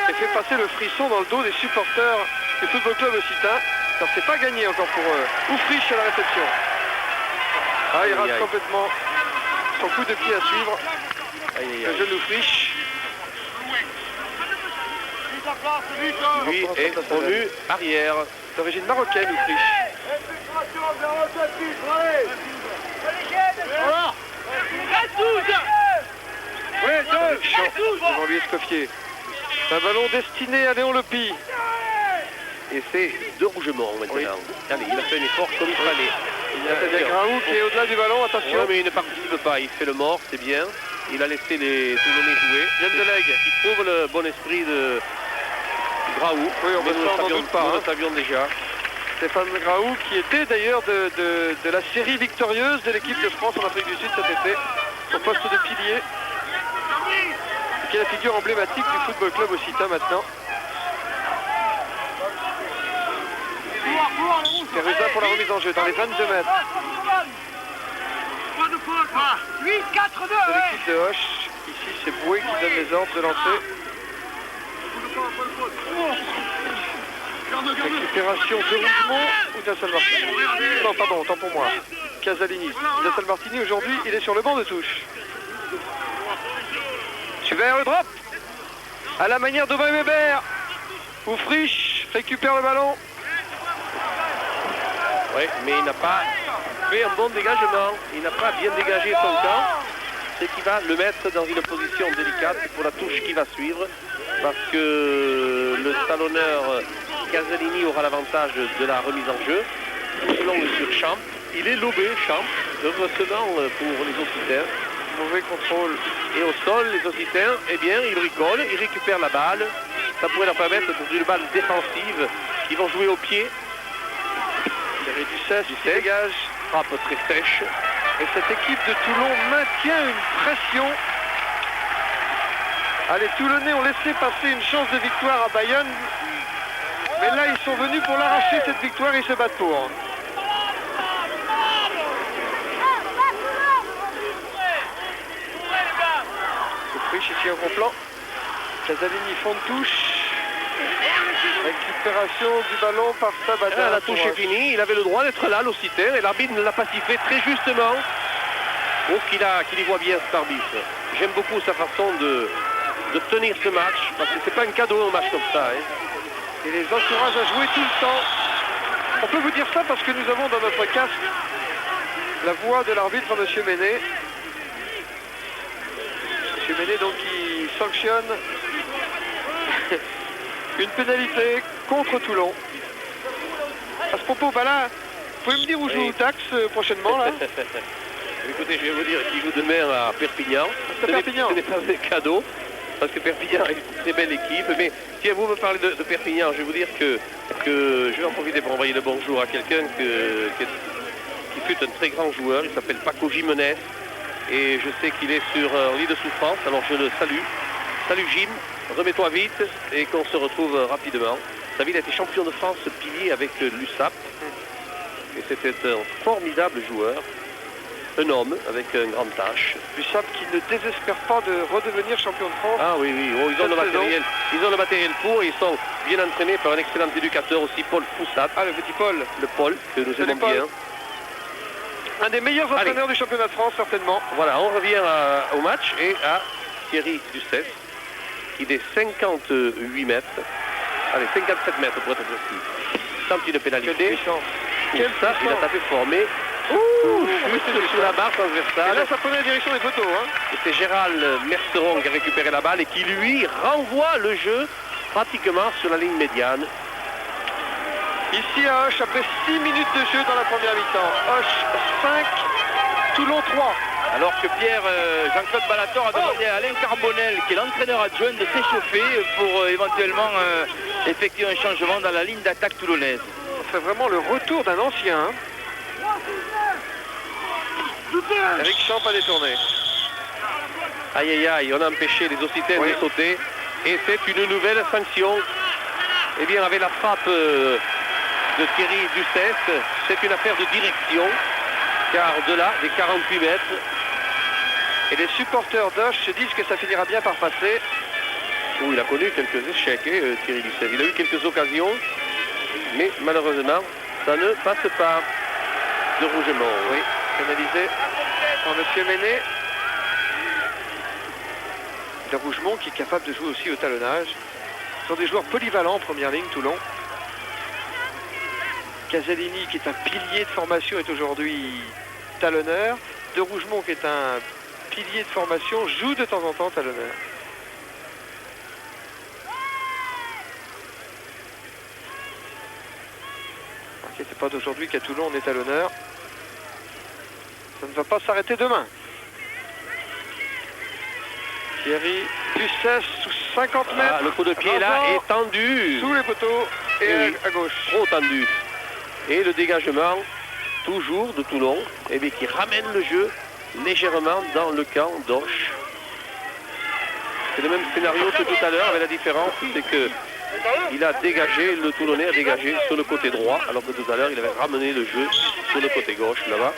Et fait passer le frisson dans le dos des supporters du Football Club Occitan. Ça c'est pas gagné encore pour eux. Oufrich à la réception. Ah, il rate complètement son coup de pied à suivre. Le jeune Oufrich. Lui est promu arrière. D'origine marocaine, Oufrich. Devant lui, Escoffier. Un ballon destiné à Léon Lepi. Et c'est de rougemont maintenant. Oui. Allez, il a fait un effort comme il fallait. Il y a Graou qui est au-delà du ballon, attention. Ouais, mais il ne participe pas, il fait le mort, c'est bien. Il a laissé les Toulonnais jouer. Yann Delegue. Il prouve le bon esprit de Graou. Oui, on mais ne s'en doute pas. Nous le savions déjà. Stéphane Graou qui était d'ailleurs de la série victorieuse de l'équipe de France en Afrique du Sud cet été. Au poste de pilier. Et qui est la figure emblématique du Football Club Occitan maintenant. Perusa pour la remise en jeu dans les 22 mètres. De l'équipe de Hoche. Ici c'est Boué qui donne les ordres de lancer. Récupération de Rougemont ou d'Assal Martini. Non pardon, autant pour moi. Casalini. D'Assal Martini aujourd'hui il est sur le banc de touche. Schubert le drop. À la manière d'Aubin Weber. Oufrich récupère le ballon. Oui, mais il n'a pas fait un bon dégagement. Il n'a pas bien dégagé son camp. Ce qui va le mettre dans une position délicate pour la touche qui va suivre. Parce que le talonneur Casalini aura l'avantage de la remise en jeu. Selon sur Champ, il est lobé, Champ, heureusement pour les Occitans. Mauvais contrôle. Et au sol, les Occitans, eh bien, ils bricolent, ils récupèrent la balle. Ça pourrait leur permettre pour une balle défensive. Ils vont jouer au pied. Thierry Ducès qui dégage. Frappe très sèche. Et cette équipe de Toulon maintient une pression. Ah, les Toulonnais ont laissé passer une chance de victoire à Bayonne. Mais là, ils sont venus pour l'arracher cette victoire et ils se battent pour. Oufrich ici au gros plan. Casalini fond de touche. Récupération du ballon par Sabada. La touche est finie, il avait le droit d'être là, l'Occitan, et l'arbitre ne l'a pas sifflé très justement. Oh, qu'il y voit bien cet arbitre. J'aime beaucoup sa façon de tenir ce match, parce que c'est pas un cadeau un match comme ça. Et les encourage à jouer tout le temps. On peut vous dire ça parce que nous avons dans notre casque la voix de l'arbitre, M. Ménet. M. Ménet donc qui sanctionne une pénalité contre Toulon. À ce propos, bah là, vous pouvez me dire où je vous taxe prochainement là? Écoutez, je vais vous dire qu'il joue demain à Perpignan. Ce n'est pas un cadeau, parce que Perpignan est une très belle équipe. Mais si vous me parlez de Perpignan, je vais vous dire que je vais en profiter pour envoyer le bonjour à quelqu'un qui fut un très grand joueur. Il s'appelle Paco Jimenez. Et je sais qu'il est sur un lit de souffrance, alors je le salue. Salut Jim, remets-toi vite et qu'on se retrouve rapidement. David a été champion de France pilier avec l'USAP. Et c'était un formidable joueur. Un homme avec un grand tâche. l'USAP qui ne désespère pas de redevenir champion de France. Ah oui, oui, oh, ils ont le matériel pour et ils sont bien entraînés par un excellent éducateur aussi, Paul Foussat. Ah, le petit Paul. Le Paul, que nous aimons bien. Un des meilleurs entraîneurs du championnat de France, certainement. Voilà, on revient au match et à Thierry Ducès, qui est 58 mètres, allez, 57 mètres pour être précis. Tente une pénalité. Quel ça, il a tapé fort, mais juste sur la barre transversale. Et là, ça prenait la direction des poteaux. Et c'est Gérald Merceron qui a récupéré la balle et qui, lui, renvoie le jeu pratiquement sur la ligne médiane. Ici à Hoche, après 6 minutes de jeu dans la première mi-temps. Hoche 5, Toulon 3. Alors que Jean-Claude Ballator a demandé à Alain Carbonel, qui est l'entraîneur adjoint, de s'échauffer pour éventuellement effectuer un changement dans la ligne d'attaque toulonnaise. C'est vraiment le retour d'un ancien. Eric Champ a détourné. Aïe aïe aïe, on a empêché les Occitans de sauter. Et c'est une nouvelle sanction. Eh bien, avec la frappe de Thierry Ducès, c'est une affaire de direction. Car au-delà des 48 mètres. Et les supporters d'Hoche se disent que ça finira bien par passer. où il a connu quelques échecs, Thierry Lucet. Il a eu quelques occasions, mais malheureusement, ça ne passe pas. De Rougemont. Oui, pénalisé par M. Ménet. De Rougemont qui est capable de jouer aussi au talonnage. Ce sont des joueurs polyvalents en première ligne, Toulon. Casalini, qui est un pilier de formation, est aujourd'hui talonneur. De Rougemont, qui est un pilier de formation, joue de temps en temps talonneur. C'est pas d'aujourd'hui qu'à Toulon on est talonneur. Ça ne va pas s'arrêter demain. Thierry Ducès sous 50 mètres. Le coup de pied là est tendu. Sous les poteaux et à gauche. Trop tendu. Et le dégagement toujours de Toulon, et bien, qui ramène le jeu légèrement dans le camp d'Auch. C'est le même scénario que tout à l'heure, avec la différence, c'est que il a dégagé, le Toulonnais a dégagé sur le côté droit, alors que tout à l'heure il avait ramené le jeu sur le côté gauche là-bas.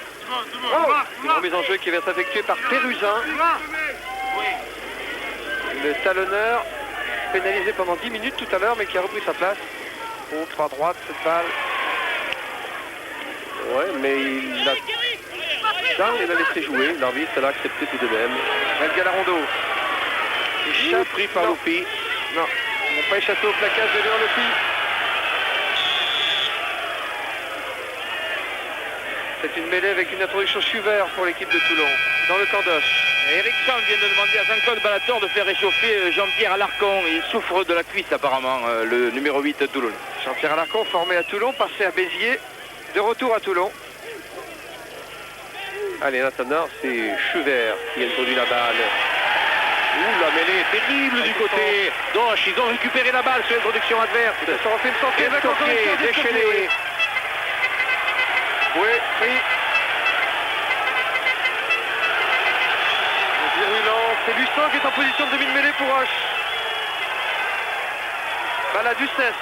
Une remise en jeu qui va être effectuée par Pérusin. Le talonneur pénalisé pendant 10 minutes tout à l'heure, mais qui a repris sa place. Au 3 droite, cette balle. Ouais, mais il a laissé jouer, l'arbitre l'a accepté tout de même. El Galarondo. Échappe pris par Lopi. Non, ils n'ont pas échappé au plaquage de Léon Lopi. C'est une mêlée avec une introduction Schubert pour l'équipe de Toulon, dans le camp d'Auch. Eric Champ vient de demander à Jean-Claude Ballator de faire réchauffer Jean-Pierre Alarcon. Il souffre de la cuisse apparemment, le numéro 8 de Toulon. Jean-Pierre Alarcon, formé à Toulon, passé à Béziers, de retour à Toulon. Allez, en attendant, c'est Schubert qui introduit la balle. Ouh, la mêlée est terrible du côté d'Auch. Ils ont récupéré la balle sur l'introduction adverse. Ça refait une sortie avec déchaîné. Oui, pris. Virulent, c'est Lussan qui est en position de demi-mêlée pour Auch. Balle à Ducès.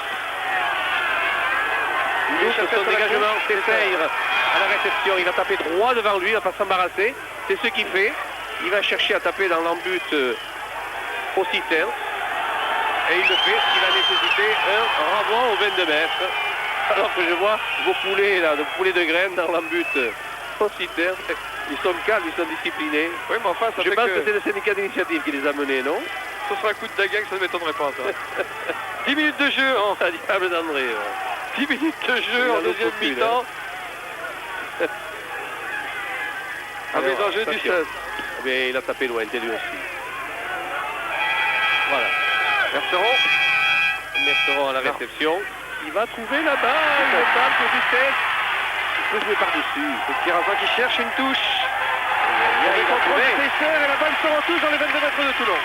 Son dégagement, c'est Feyre à la réception. Il va taper droit devant lui, il ne va pas s'embarrasser. C'est ce qu'il fait. Il va chercher à taper dans l'embut au citerne. Et il le fait, ce qui va nécessiter un renvoi aux 22 mètres. Alors que je vois vos poulets, là, vos poulets de graines dans l'embut au citerne. Ils sont calmes, ils sont disciplinés. Oui, mais enfin, je pense que c'est le syndicat d'initiative qui les a menés, non? Ce sera un coup de dague, ça ne m'étonnerait pas, ça. 10 minutes de jeu en... La diable d'André. 10 minutes de jeu en deuxième mi-temps. Un mise en jeu du 16. Mais il a tapé loin, lui aussi. Voilà. Merceron à la réception. Il va trouver la balle. Le balle pour du 16. Il peut jouer par-dessus. C'est Pirazin qui cherche une touche. Il y a contrôle et la balle sort en touche dans les 22 mètres de Toulon.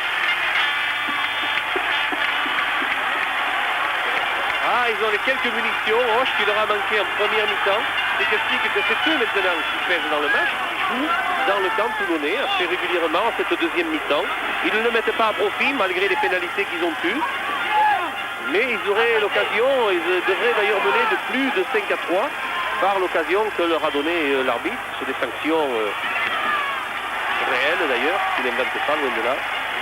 Ah, ils ont les quelques munitions. Auch qui leur a manqué en première mi-temps. C'est qu'explique que c'est eux maintenant qui pèsent dans le match. Dans le camp toulonnais, assez régulièrement cette deuxième mi-temps. Ils ne le mettent pas à profit malgré les pénalités qu'ils ont eues. Mais ils auraient l'occasion, ils devraient d'ailleurs mener de plus de 5-3 par l'occasion que leur a donné l'arbitre. C'est des sanctions réelles d'ailleurs, qui n'inventent pas loin de là.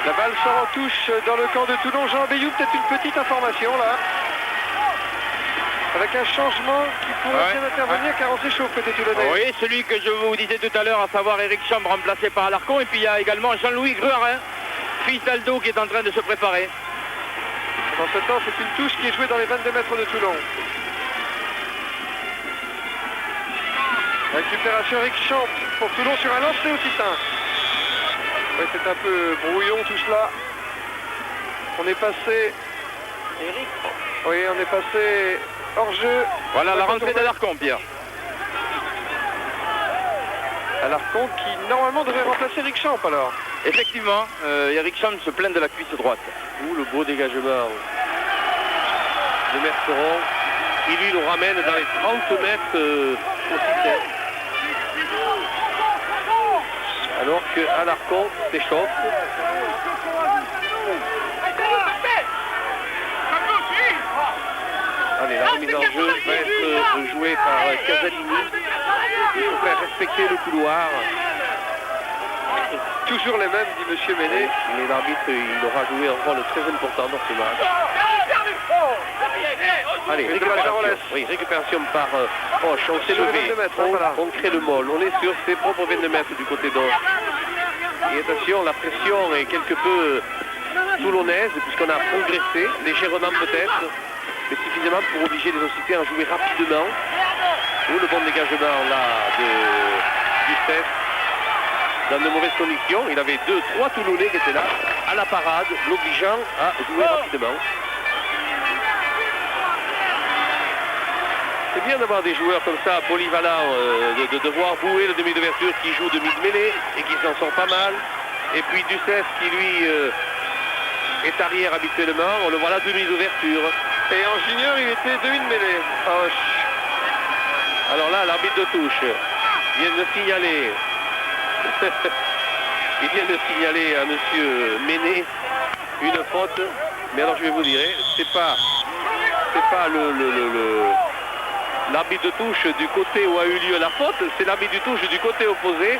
La balle sort en touche dans le camp de Toulon. Jean Bayou, peut-être une petite information là. Avec un changement qui pourrait bien intervenir car on s'échauffe côté toulonnais. Oui, celui que je vous disais tout à l'heure, à savoir Eric Champ remplacé par Alarcon. Et puis il y a également Jean-Louis Gruarin, fils d'Aldo, qui est en train de se préparer. Dans ce temps, c'est une touche qui est jouée dans les 22 mètres de Toulon. Récupération Eric Champ pour Toulon sur un lancer au Titin. Oui, c'est un peu brouillon tout cela. On est passé... Eric. Oui, on est passé hors jeu. Voilà la rentrée d'Alarcon, Pierre. Alarcon qui normalement devrait remplacer Eric Champ alors. Effectivement, Eric Champ se plaint de la cuisse droite. Ouh, le beau dégagement de Merceron. Il lui le ramène dans les 30 mètres au citerne. Alors que Alarcon s'échauffe. Allez, la remise en jeu va être jouée par Casalini. Il faut faire respecter le couloir. toujours les mêmes, dit Monsieur Méné. Mais l'arbitre, il aura joué un rôle très important dans ce match. Allez, récupération par Hoche. On s'est levé, on crée le môle. On est sur ses propres 22 mètres du côté d'Hoche. Et attention, la pression est quelque peu toulonnaise, puisqu'on a progressé, légèrement peut-être, mais suffisamment pour obliger les Occitans à jouer rapidement. Ou le bon dégagement là du Cesse dans de mauvaises conditions. Il avait 2-3 Toulonnais qui étaient là à la parade, l'obligeant à jouer rapidement. C'est bien d'avoir des joueurs comme ça, polyvalents, de devoir bouer le demi d'ouverture qui joue demi de mêlée et qui s'en sort pas mal. Et puis Ducès qui lui est arrière habituellement, on le voit là demi d'ouverture. Et en junior, il était demi de mêlée. Alors là, l'arbitre de touche vient de signaler. Il vient de signaler à monsieur Méné une faute. Mais alors je vais vous dire, c'est pas l'arbitre de touche du côté où a eu lieu la faute, c'est l'arbitre de touche du côté opposé.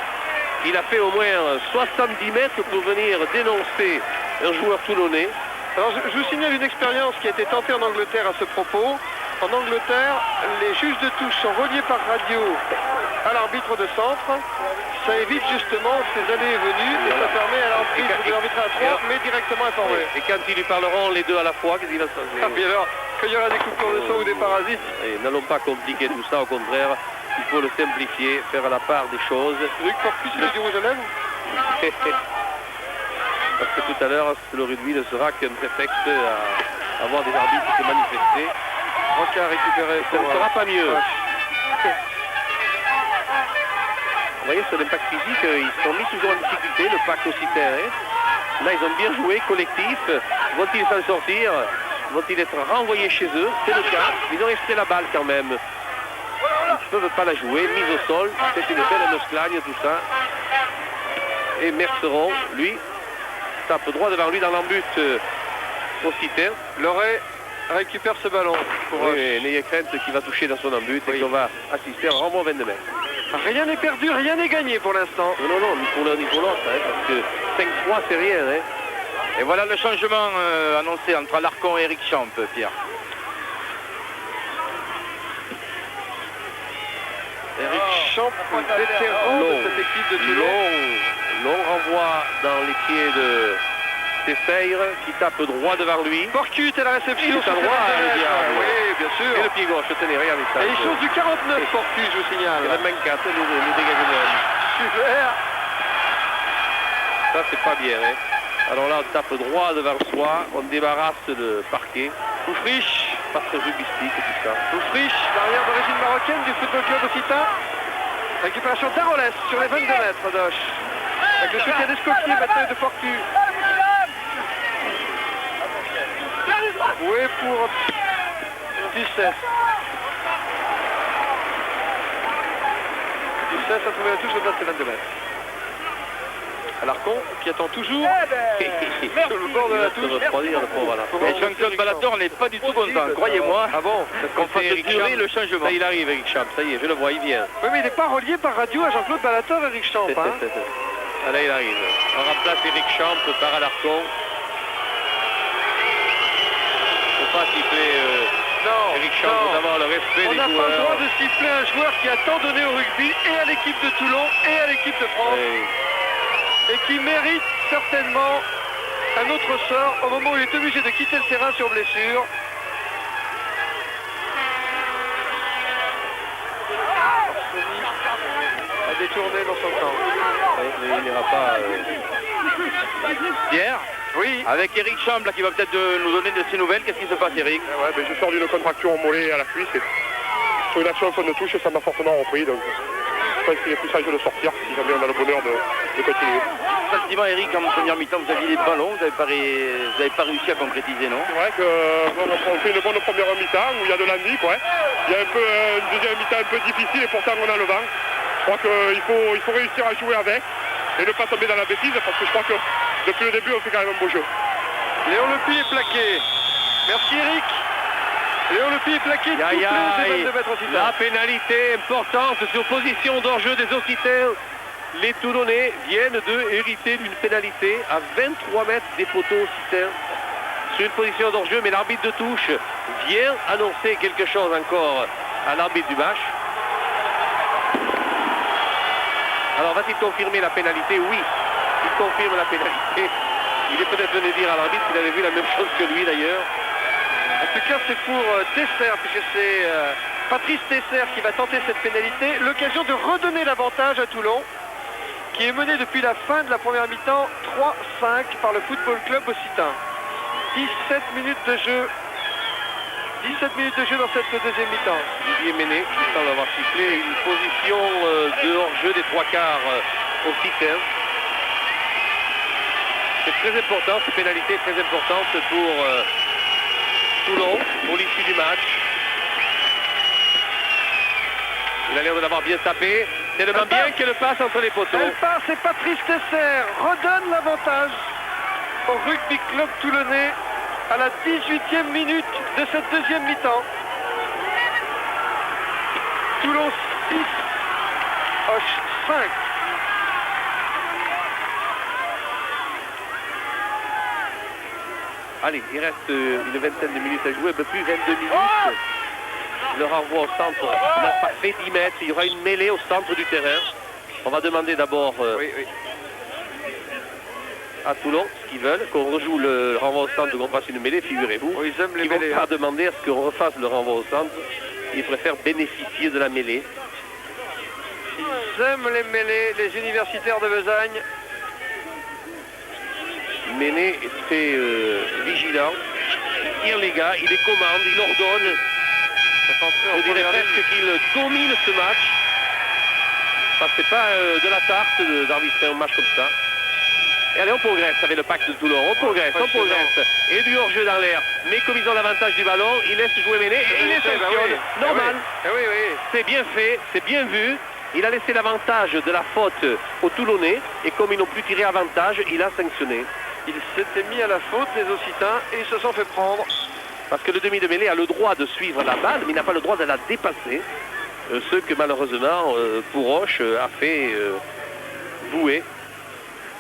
Il a fait au moins 70 mètres pour venir dénoncer un joueur toulonnais. Alors je vous signale une expérience qui a été tentée en Angleterre à ce propos. En Angleterre, les juges de touche sont reliés par radio à l'arbitre de centre. Ça évite justement ces allées et venues et ça permet à l'arbitre à 3 mais directement informé. Et quand ils lui parleront les deux à la fois, qu'est-ce qu'il va se passer? Ah, puis alors, quand il y aura des coupures de son ou des parasites. N'allons pas compliquer tout ça, au contraire, il faut le simplifier, faire la part des choses. Luc Porcus, il a du rouge à lèvres. Parce que tout à l'heure, le rugby ne sera qu'un prétexte à avoir des arbitres qui se manifester. Rocca récupéré. Ça ne sera pas mieux. Vous voyez, sur l'impact physique, ils se sont mis toujours en difficulté, le pack occitan. Là, ils ont bien joué, collectif. Vont-ils s'en sortir? Vont-ils être renvoyés chez eux? C'est le cas. Ils ont resté la balle quand même. Ils ne peuvent pas la jouer. Mise au sol. C'est une belle musclagne, tout ça. Et Merceron, lui, tape droit devant lui dans l'embut occitan. Loret récupère ce ballon. Oui, N'ayez crainte qui va toucher dans son embut et qu'on va assister à un renvoi 22 mètres. Rien n'est perdu, rien n'est gagné pour l'instant. Non, ni pour l'un ni pour l'autre, parce que 5-3 c'est rien. Et voilà le changement annoncé entre Alarcon et Eric Champ, Pierre. Eric Champ, vétéran de cette équipe de Toulon. Long renvoi dans les pieds de Tesseyre qui tape droit devant lui. Porcut à la réception. Il est à droit, le diable. Oui, bien sûr. Et le pied gauche, tenez, regardez ça. Et il change du 49, Porcut, je vous signale. Il y a même 4, les dégagements. Super. Ça, c'est pas bien. Alors là, on tape droit devant soi, on débarrasse le parquet. Oufriche. Passe rugbyistique, tout ça. Oufriche, l'arrière d'origine marocaine du football club occitan. Récupération d'Aroles sur les 22 mètres d'Hoche. Avec le soutien d'Escoquier maintenant et de Porcut. Oui, pour Ducès. Ducès a trouvé la touche au-delà de ses 22 mètres. Alarcon qui attend toujours sur le bord de la touche. Et Jean-Claude Ballator n'est pas du tout content, croyez-moi. Ah bon? Qu'on fasse durer le changement. Ça, il arrive, Eric Champ, ça y est, je le vois, il vient. Oui, mais il n'est pas relié par radio à Jean-Claude Ballator, Eric Champ. Hein? Ah, là, il arrive. On remplace Eric Champ par Alarcon. Il ne faut pas siffler Eric Champ pour avoir le respect des joueurs. On n'a pas le droit de siffler un joueur qui a tant donné au rugby et à l'équipe de Toulon et à l'équipe de France. Oui. Et qui mérite certainement un autre sort au moment où il est obligé de quitter le terrain sur blessure. A détourné dans son camp. Oui, mais il n'ira pas. Pierre, Oui. avec Eric Champ là, qui va peut-être nous donner de ses nouvelles, qu'est-ce qui se passe, Eric? Ouais, ben, je sors d'une contracture au mollet et à la cuisse. Et sur une action au fond de touche, ça m'a fortement repris. Donc je pense qu'il est plus sage de sortir si jamais on a le bonheur de continuer. Sentiment, Eric, en première mi-temps, vous aviez des ballons, vous n'avez pas réussi à concrétiser, non? C'est vrai qu'on fait une bonne première mi-temps où il y a de l'envie, quoi. Il y a un peu une deuxième mi-temps un peu difficile et pourtant on a le vent. Je crois qu'il faut réussir à jouer avec et ne pas tomber dans la bêtise parce que je crois que depuis le début on fait quand même un beau jeu. Léon Lepi est plaqué. Merci Eric. Léon Lepi est plaqué toutes les 22 mètres Occitans. La pénalité importante sur position d'hors-jeu des Occitans. Les Toulonnais viennent de hériter d'une pénalité à 23 mètres des poteaux occitans sur une position d'hors-jeu, mais l'arbitre de touche vient annoncer quelque chose encore à l'arbitre du match. Alors va-t-il confirmer la pénalité? Oui, il confirme la pénalité. Il est peut-être venu dire à l'arbitre qu'il avait vu la même chose que lui d'ailleurs. En tout cas, c'est pour Tesser, puisque c'est Patrice Tesser qui va tenter cette pénalité. L'occasion de redonner l'avantage à Toulon, qui est mené depuis la fin de la première mi-temps 3-5 par le Football Club occitan. 17 minutes de jeu. 17 minutes de jeu dans cette deuxième mi-temps. Didier Méné qui semble avoir sifflé une position de hors-jeu des trois quarts occitans. C'est très important, cette pénalité est très importante pour Toulon, pour l'issue du match. Il a l'air de l'avoir bien tapé. Tellement bien qu'elle passe entre les poteaux. Elle passe et Patrice Tesser redonne l'avantage au Rugby Club toulonnais à la 18e minute de cette deuxième mi-temps. Toulon 6, Auch 5. Allez, il reste une vingtaine de minutes à jouer, un peu plus 22 minutes. Le renvoi au centre n'a pas fait 10 mètres. Il y aura une mêlée au centre du terrain. On va demander d'abord à Toulon ce qu'ils veulent, qu'on rejoue le renvoi au centre, qu'on fasse une mêlée, figurez-vous. Oh, ils aiment les Ils vont mêlées, pas demander à ce qu'on refasse le renvoi au centre. Ils préfèrent bénéficier de la mêlée. Ils aiment les mêlées, les universitaires de Besagne. Méné est très vigilant. Il tire les gars, il les commande, il ordonne. Je dirais presque qu'il domine ce match. Parce que c'est pas de la tarte d'arbitrer un match comme ça. Et allez, on progresse avec le pacte de Toulon. On progresse, on progresse. Et du hors-jeu dans l'air. Mais comme ils ont l'avantage du ballon, ils laissent jouer Méné et il les sanctionne. Normal. C'est bien fait, c'est bien vu. Il a laissé l'avantage de la faute aux Toulonnais. Et comme ils n'ont plus tiré avantage, il a sanctionné. Ils s'étaient mis à la faute, les Occitans, et ils se sont fait prendre. Parce que le demi de mêlée a le droit de suivre la balle, mais il n'a pas le droit de la dépasser. Ce que malheureusement, pour Auch, a fait Bouet.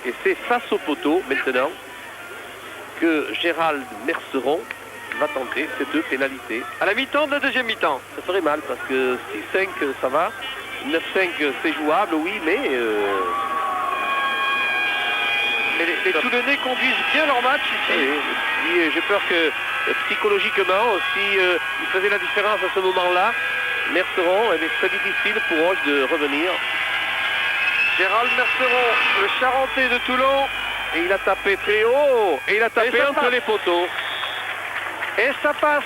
Et c'est face au poteau, maintenant, que Gérald Merceron va tenter cette pénalité. À la mi-temps de la deuxième mi-temps. Ça ferait mal, parce que 6-5, ça va. 9-5, c'est jouable, oui, mais... les Toulonnais conduisent bien leur match ici. Oui, j'ai peur que psychologiquement, si il faisait la différence à ce moment-là, Merceron, il serait difficile pour Auch de revenir. Gérald Merceron, le Charentais de Toulon. Et il a tapé très haut. Et il a tapé entre les poteaux. Et ça passe.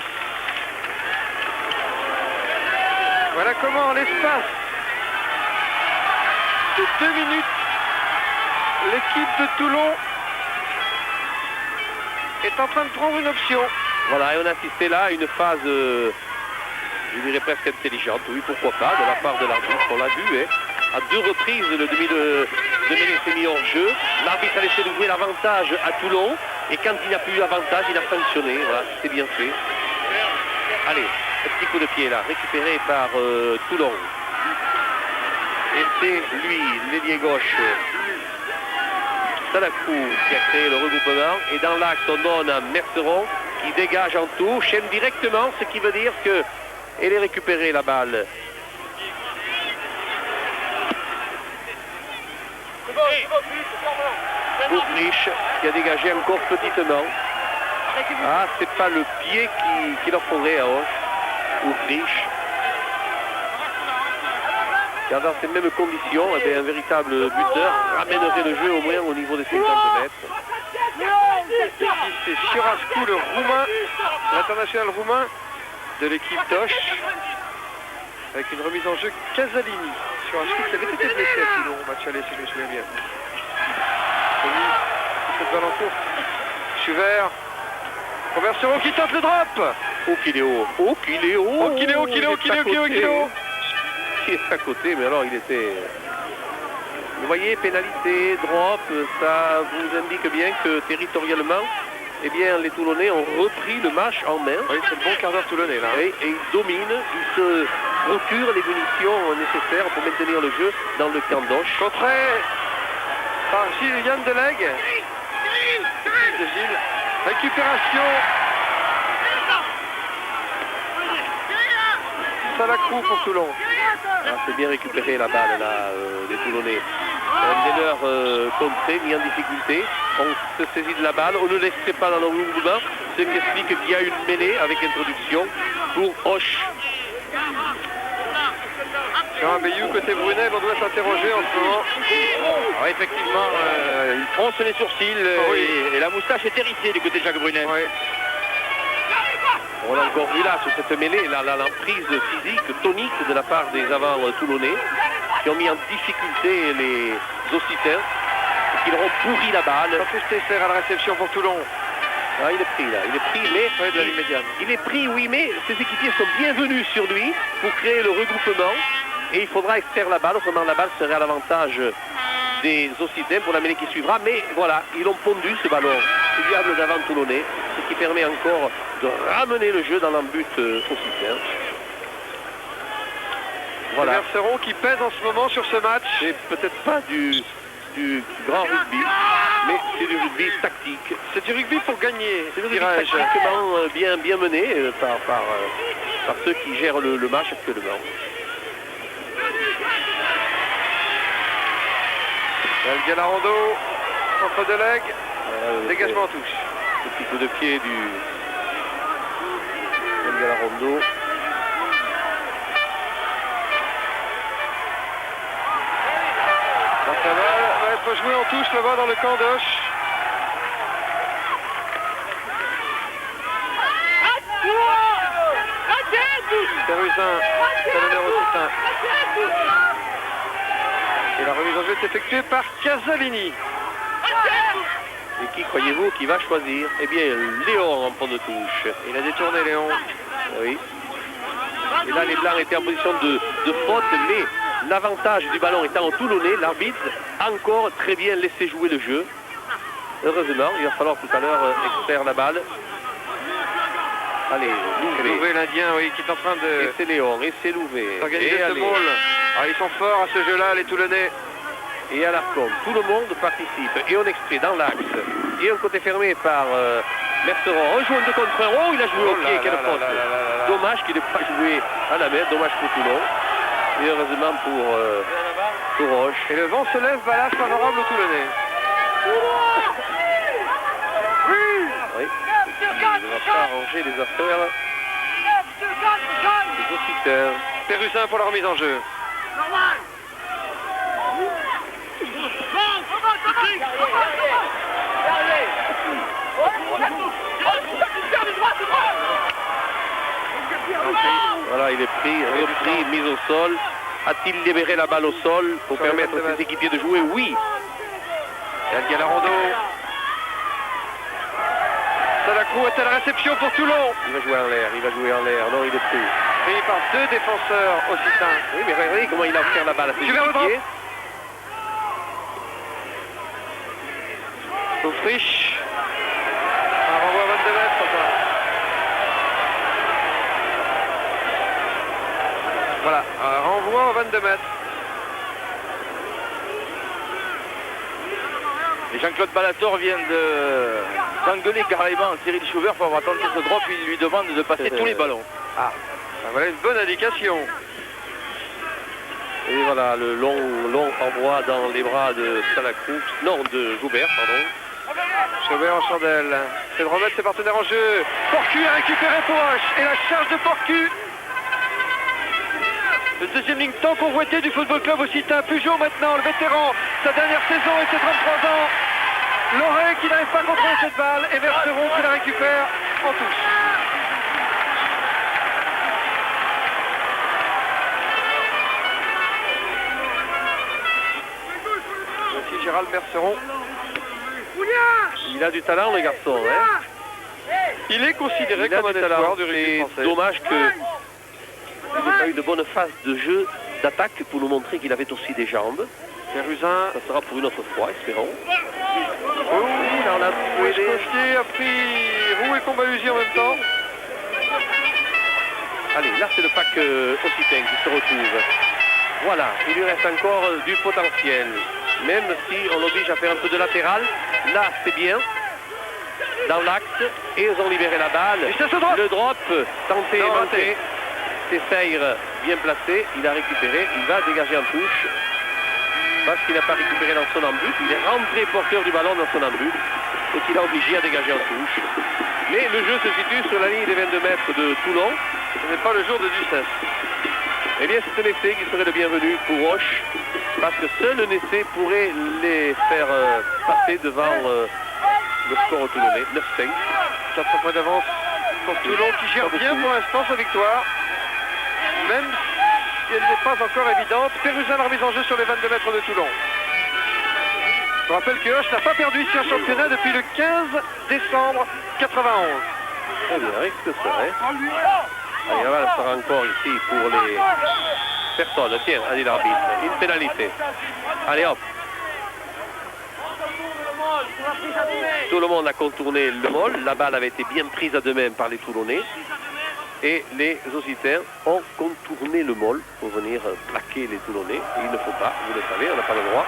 Voilà comment, en l'espace de 2 minutes, l'équipe de Toulon est en train de prendre une option. Voilà, et on a assisté là à une phase, je dirais presque intelligente, oui, pourquoi pas, de la part de l'arbitre. On l'a vu, à 2 reprises, le demi de Méné s'est mis hors jeu. L'arbitre a laissé jouer l'avantage à Toulon, et quand il n'a plus eu l'avantage, il a sanctionné. Voilà, c'est bien fait. Allez, un petit coup de pied là, récupéré par Toulon. Et c'est lui, l'ailier gauche, Salakou, qui a créé le regroupement. Et dans l'axe, on donne à Merceron, qui dégage en touche, chaîne directement, ce qui veut dire qu'elle est récupérée la balle. Autriche qui a dégagé encore petitement. Ah, c'est pas le pied qu'il leur faudrait à Auch. Autriche. Car dans ces mêmes conditions, eh bien, un véritable buteur ramènerait le jeu au moins au niveau des 50 mètres. C'est Chirascu, le roumain, l'international roumain de l'équipe d'Auch, avec une remise en jeu Casalini. Chirascu qui avait été blessé à Toulon au match aller, si je me souviens bien. Cette balle en course. Schubert. Merceron qui tente le drop. Oh qu'il est haut. Oh qu'il est haut. Oh qu'il est haut, qu'il est haut, qu'il est haut, qu'il est haut, qu'il est haut. Il est à côté, mais alors il était... Vous voyez, pénalité, drop, ça vous indique bien que territorialement, eh bien, les Toulonnais ont repris le match en main. Oui, c'est le bon quart d'heure toulonnais là. Et ils dominent, ils se procure les munitions nécessaires pour maintenir le jeu dans le camp d'Auch. Contré par Yann Delegue. Récupération. Salacrou pour Toulon. Ah, c'est bien récupéré la balle là, des Toulonnais. Un des leurs contrés, mis en difficulté. On se saisit de la balle, on ne laisserait pas dans le mouvement, ce qui explique qu'il y a une mêlée avec introduction pour Auch. Jean Bayou côté Brunet, on doit s'interroger en ce moment. Alors, effectivement, il fronce les sourcils et la moustache est hérissée du côté de Jacques Brunet. Oui. On a encore vu là, sur cette mêlée, l'emprise physique, tonique de la part des avants toulonnais, qui ont mis en difficulté les Occitans, et qui leur ont pourri la balle. Campus Tesser à la réception pour Toulon. Ah, il est pris là, il est pris, mais de la ligne médiane. Il est pris, oui, mais ses équipiers sont bienvenus sur lui pour créer le regroupement, et il faudra extraire la balle, autrement la balle serait à l'avantage des Occitans pour la mêlée qui suivra, mais voilà, ils ont pondu ce ballon, ce diable d'avant toulonnais, ce qui permet encore de ramener le jeu dans l'embut occitan. Voilà. Merceron qui pèse en ce moment sur ce match. C'est peut-être pas du grand rugby, mais c'est du rugby tactique. C'est du rugby pour gagner. C'est du rugby tactiquement bien mené par ceux qui gèrent le match actuellement. El Galarando entre deux legs. Dégagement en touche. Le petit coup de pied du El Galarando. Donc la balle va être jouée en touche là-bas dans le camp d'Auch. Perrusin, talonneur occitan. Et la remise en jeu est effectuée par Casalini. Et qui croyez-vous qui va choisir? Eh bien, Léon en point de touche. Il a détourné Léon. Oui. Et là, les Blancs étaient en position de faute, mais l'avantage du ballon étant au Toulonnais, l'arbitre a encore très bien laissé jouer le jeu. Heureusement, il va falloir tout à l'heure extraire la balle. Allez, Louvet, l'Indien, oui, qui est en train de... Et c'est Léon, et c'est Louvet. Organiser ce môle. Alors, ils sont forts à ce jeu-là, les Toulonnais. Et à l'Arcom, tout le monde participe. Et on extrait dans l'axe. Et un côté fermé par Merceron. Un joueur de contre un. Oh, il a joué au pied, quelle faute. Dommage qu'il n'ait pas joué à la main. Dommage pour Toulon. Et heureusement pour Roche. Et le vent se lève, balade favorable aux Toulonnais. Oui. Il ne va pas arranger les affaires des Occitans. Perrusin pour la remise en jeu. Voilà, il est pris, repris, mis au sol. A-t-il libéré la balle au sol pour permettre à ses équipiers de jouer? Oui. El Galarando. Salacrou est à la réception pour Toulon. Il va jouer en l'air, il va jouer en l'air. Non, il est pris. Pris par deux défenseurs occitans. Oui, mais regardez comment il a offert la balle à ses équipiers. Autriche. Un renvoi à 22 mètres. Voilà, un renvoi à 22 mètres. Et Jean-Claude Balator vient d'engueuler carrément Cyril Schubert pour avoir tenté ce drop. Il lui demande de passer tous les ballons. Ah, voilà une bonne indication. Et voilà, le long envoi dans les bras de Salacrou. Non, de Joubert, pardon. Joubert en chandelle. C'est de remettre ses partenaires en jeu. Porcu a récupéré pour Hoche. Et la charge de Porcu. Le deuxième ligne tant convoité du football club occitan. Pujol maintenant, le vétéran. Sa dernière saison et ses 33 ans. Loré qui n'arrive pas à contrôler cette balle. Et Merceron qui la récupère en touche. Voici Gérald Merceron. Il a du talent, le garçon. Hein. Il est considéré comme un espoir du rugby français. C'est dommage qu'il n'ait pas eu de bonne phase de jeu, d'attaque, pour nous montrer qu'il avait aussi des jambes. Perrusin. Ça sera pour une autre fois, espérons. Oh, là on a trouvé Escoffier a pris roue et Combalusi en même temps. Allez, là c'est le pack occitan qui se retrouve. Voilà, il lui reste encore du potentiel. Même si on l'oblige à faire un peu de latéral. Là c'est bien. Dans l'axe. Et ils ont libéré la balle. Le drop, tenté et manqué. Tessaire bien placé. Il a récupéré. Il va dégager en touche. Parce qu'il n'a pas récupéré dans son embut. Il est rentré porteur du ballon dans son embut. Et qu'il a obligé à dégager en touche. Mais le jeu se situe sur la ligne des 22 mètres de Toulon. Ce n'est pas le jour de Ducès. Eh bien, c'est un essai qui serait le bienvenu pour Roche, parce que seul un essai pourrait les faire passer devant le score toulonnais, 9-5. 4 points d'avance pour Toulon qui gère bien pour l'instant sa victoire, même si elle n'est pas encore évidente. Pérusin la remise en jeu sur les 22 mètres de Toulon. Je rappelle que Hoche n'a pas perdu ici en championnat depuis le 15 décembre 91. Très bien, avec ce serait. Allez, la balle sera encore ici pour les personnes. Tiens, allez l'arbitre, une pénalité. Allez hop. Tout le monde a contourné le mol. La balle avait été bien prise à deux mains par les Toulonnais. Et les Occitans ont contourné le mol pour venir plaquer les Toulonnais. Et il ne faut pas, vous le savez, on n'a pas le droit.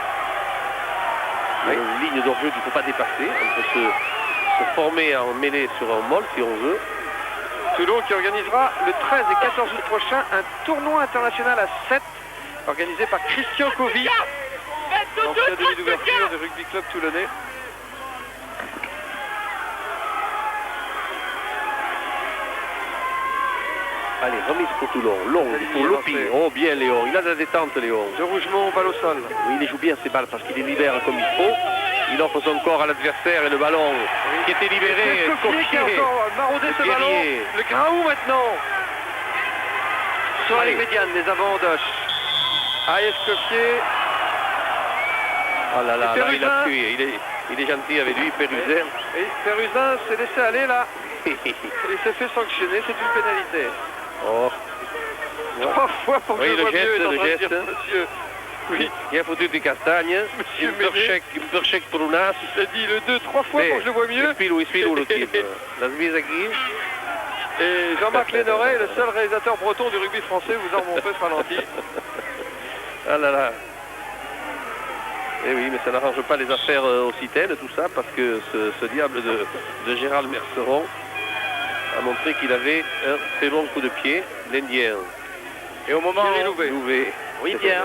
Il y a une ligne d'hors-jeu qu'il ne faut pas dépasser. On peut se former en mêlée sur un mol si on veut. Toulon qui organisera le 13 et 14 août prochain un tournoi international à 7 organisé par Christian Covy, l'ancien demi d'ouverture du rugby club toulonnais. Allez, remise pour Toulon, long pour Lopi. Oh bien Léon, il a de la détente Léon. De Rougemont, balle au sol. Oui, il joue bien ses balles parce qu'il les libère comme il faut. Il offre son corps à l'adversaire et le ballon qui était libéré. Escoffier qui a encore maraudé ce ballon. Le Graou maintenant. Sur la ligne médiane, les avants d'Hoche. Escoffier. Oh là là, là il a tué. Il est gentil avec lui, Pérusin. Et Pérusin s'est laissé aller là. Il s'est fait sanctionner, c'est une pénalité. Oh. 3 fois pour que oui, je vois mieux. Le geste. Monsieur. Oui. Il a foutu des castagnes. Un peu chèque pour un as. Il a dit le 2 3 fois pour que je le vois mieux. Espilou le type. La mise aquí. Et Jean-Marc Lénoret, le seul réalisateur breton du rugby français, vous en remontez ce ralenti. Ah là là. Eh oui, mais ça n'arrange pas les affaires occitaines, tout ça, parce que ce diable de Gérald Merceron a montré qu'il avait un très bon coup de pied, l'Indien. Et au moment Louvet. Oui, bien.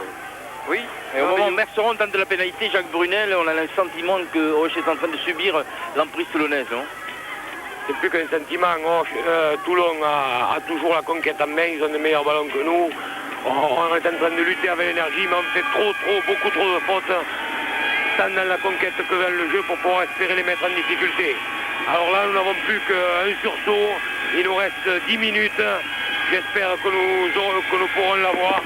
Oui. Et au moment où Merceron tente la pénalité, Jacques Brunel, on a le sentiment que Hoche est en train de subir l'emprise toulonnaise. Hein. C'est plus qu'un sentiment. Toulon a toujours la conquête en main, ils ont de meilleurs ballons que nous. On est en train de lutter avec l'énergie, mais on fait beaucoup trop de fautes, tant dans la conquête que dans le jeu, pour pouvoir espérer les mettre en difficulté. Alors là, nous n'avons plus qu'un sursaut. Il nous reste 10 minutes. J'espère que nous pourrons l'avoir.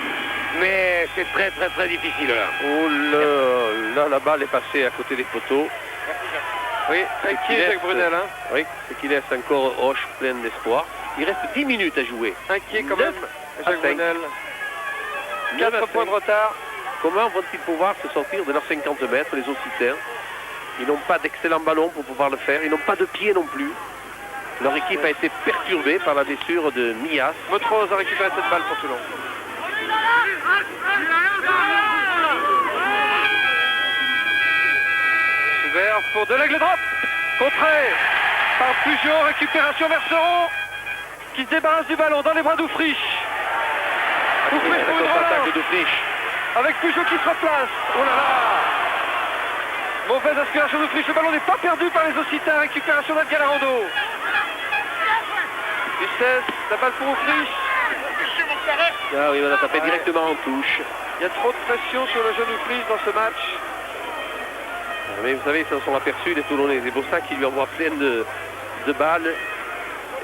Mais c'est très difficile là. Oh là, la balle est passée à côté des poteaux. Oui, inquiet Jacques Brunel. Hein. Oui, ce qui laisse encore Hoche plein d'espoir. Il reste 10 minutes à jouer. Inquiet quand même, Jacques Brunel. 4 points de retard. Comment vont-ils pouvoir se sortir de leurs 50 mètres, les Occitans? Ils n'ont pas d'excellents ballons pour pouvoir le faire. Ils n'ont pas de pied non plus. Leur équipe a été perturbée par la blessure de Mias. Montrose a récupéré cette balle pour Toulon. Vert pour de l'aigle drop. Contré par Peugeot. Récupération Merceron qui se débarrasse du ballon dans les bras d'Oufriche. Oufriche pour une relance. Avec Peugeot qui se replace. Oh là là. Mauvaise aspiration d'Oufriche. Le ballon n'est pas perdu par les Occitans. Récupération d'Edgar Larando. Du 16, la balle pour Oufriche. Ah oui, on a tapé directement en touche. Il y a trop de pression sur le jeune Oufriche dans ce match. Mais vous savez, ils s'en sont aperçus les Toulonnais. C'est pour ça qu'ils lui envoient plein de balles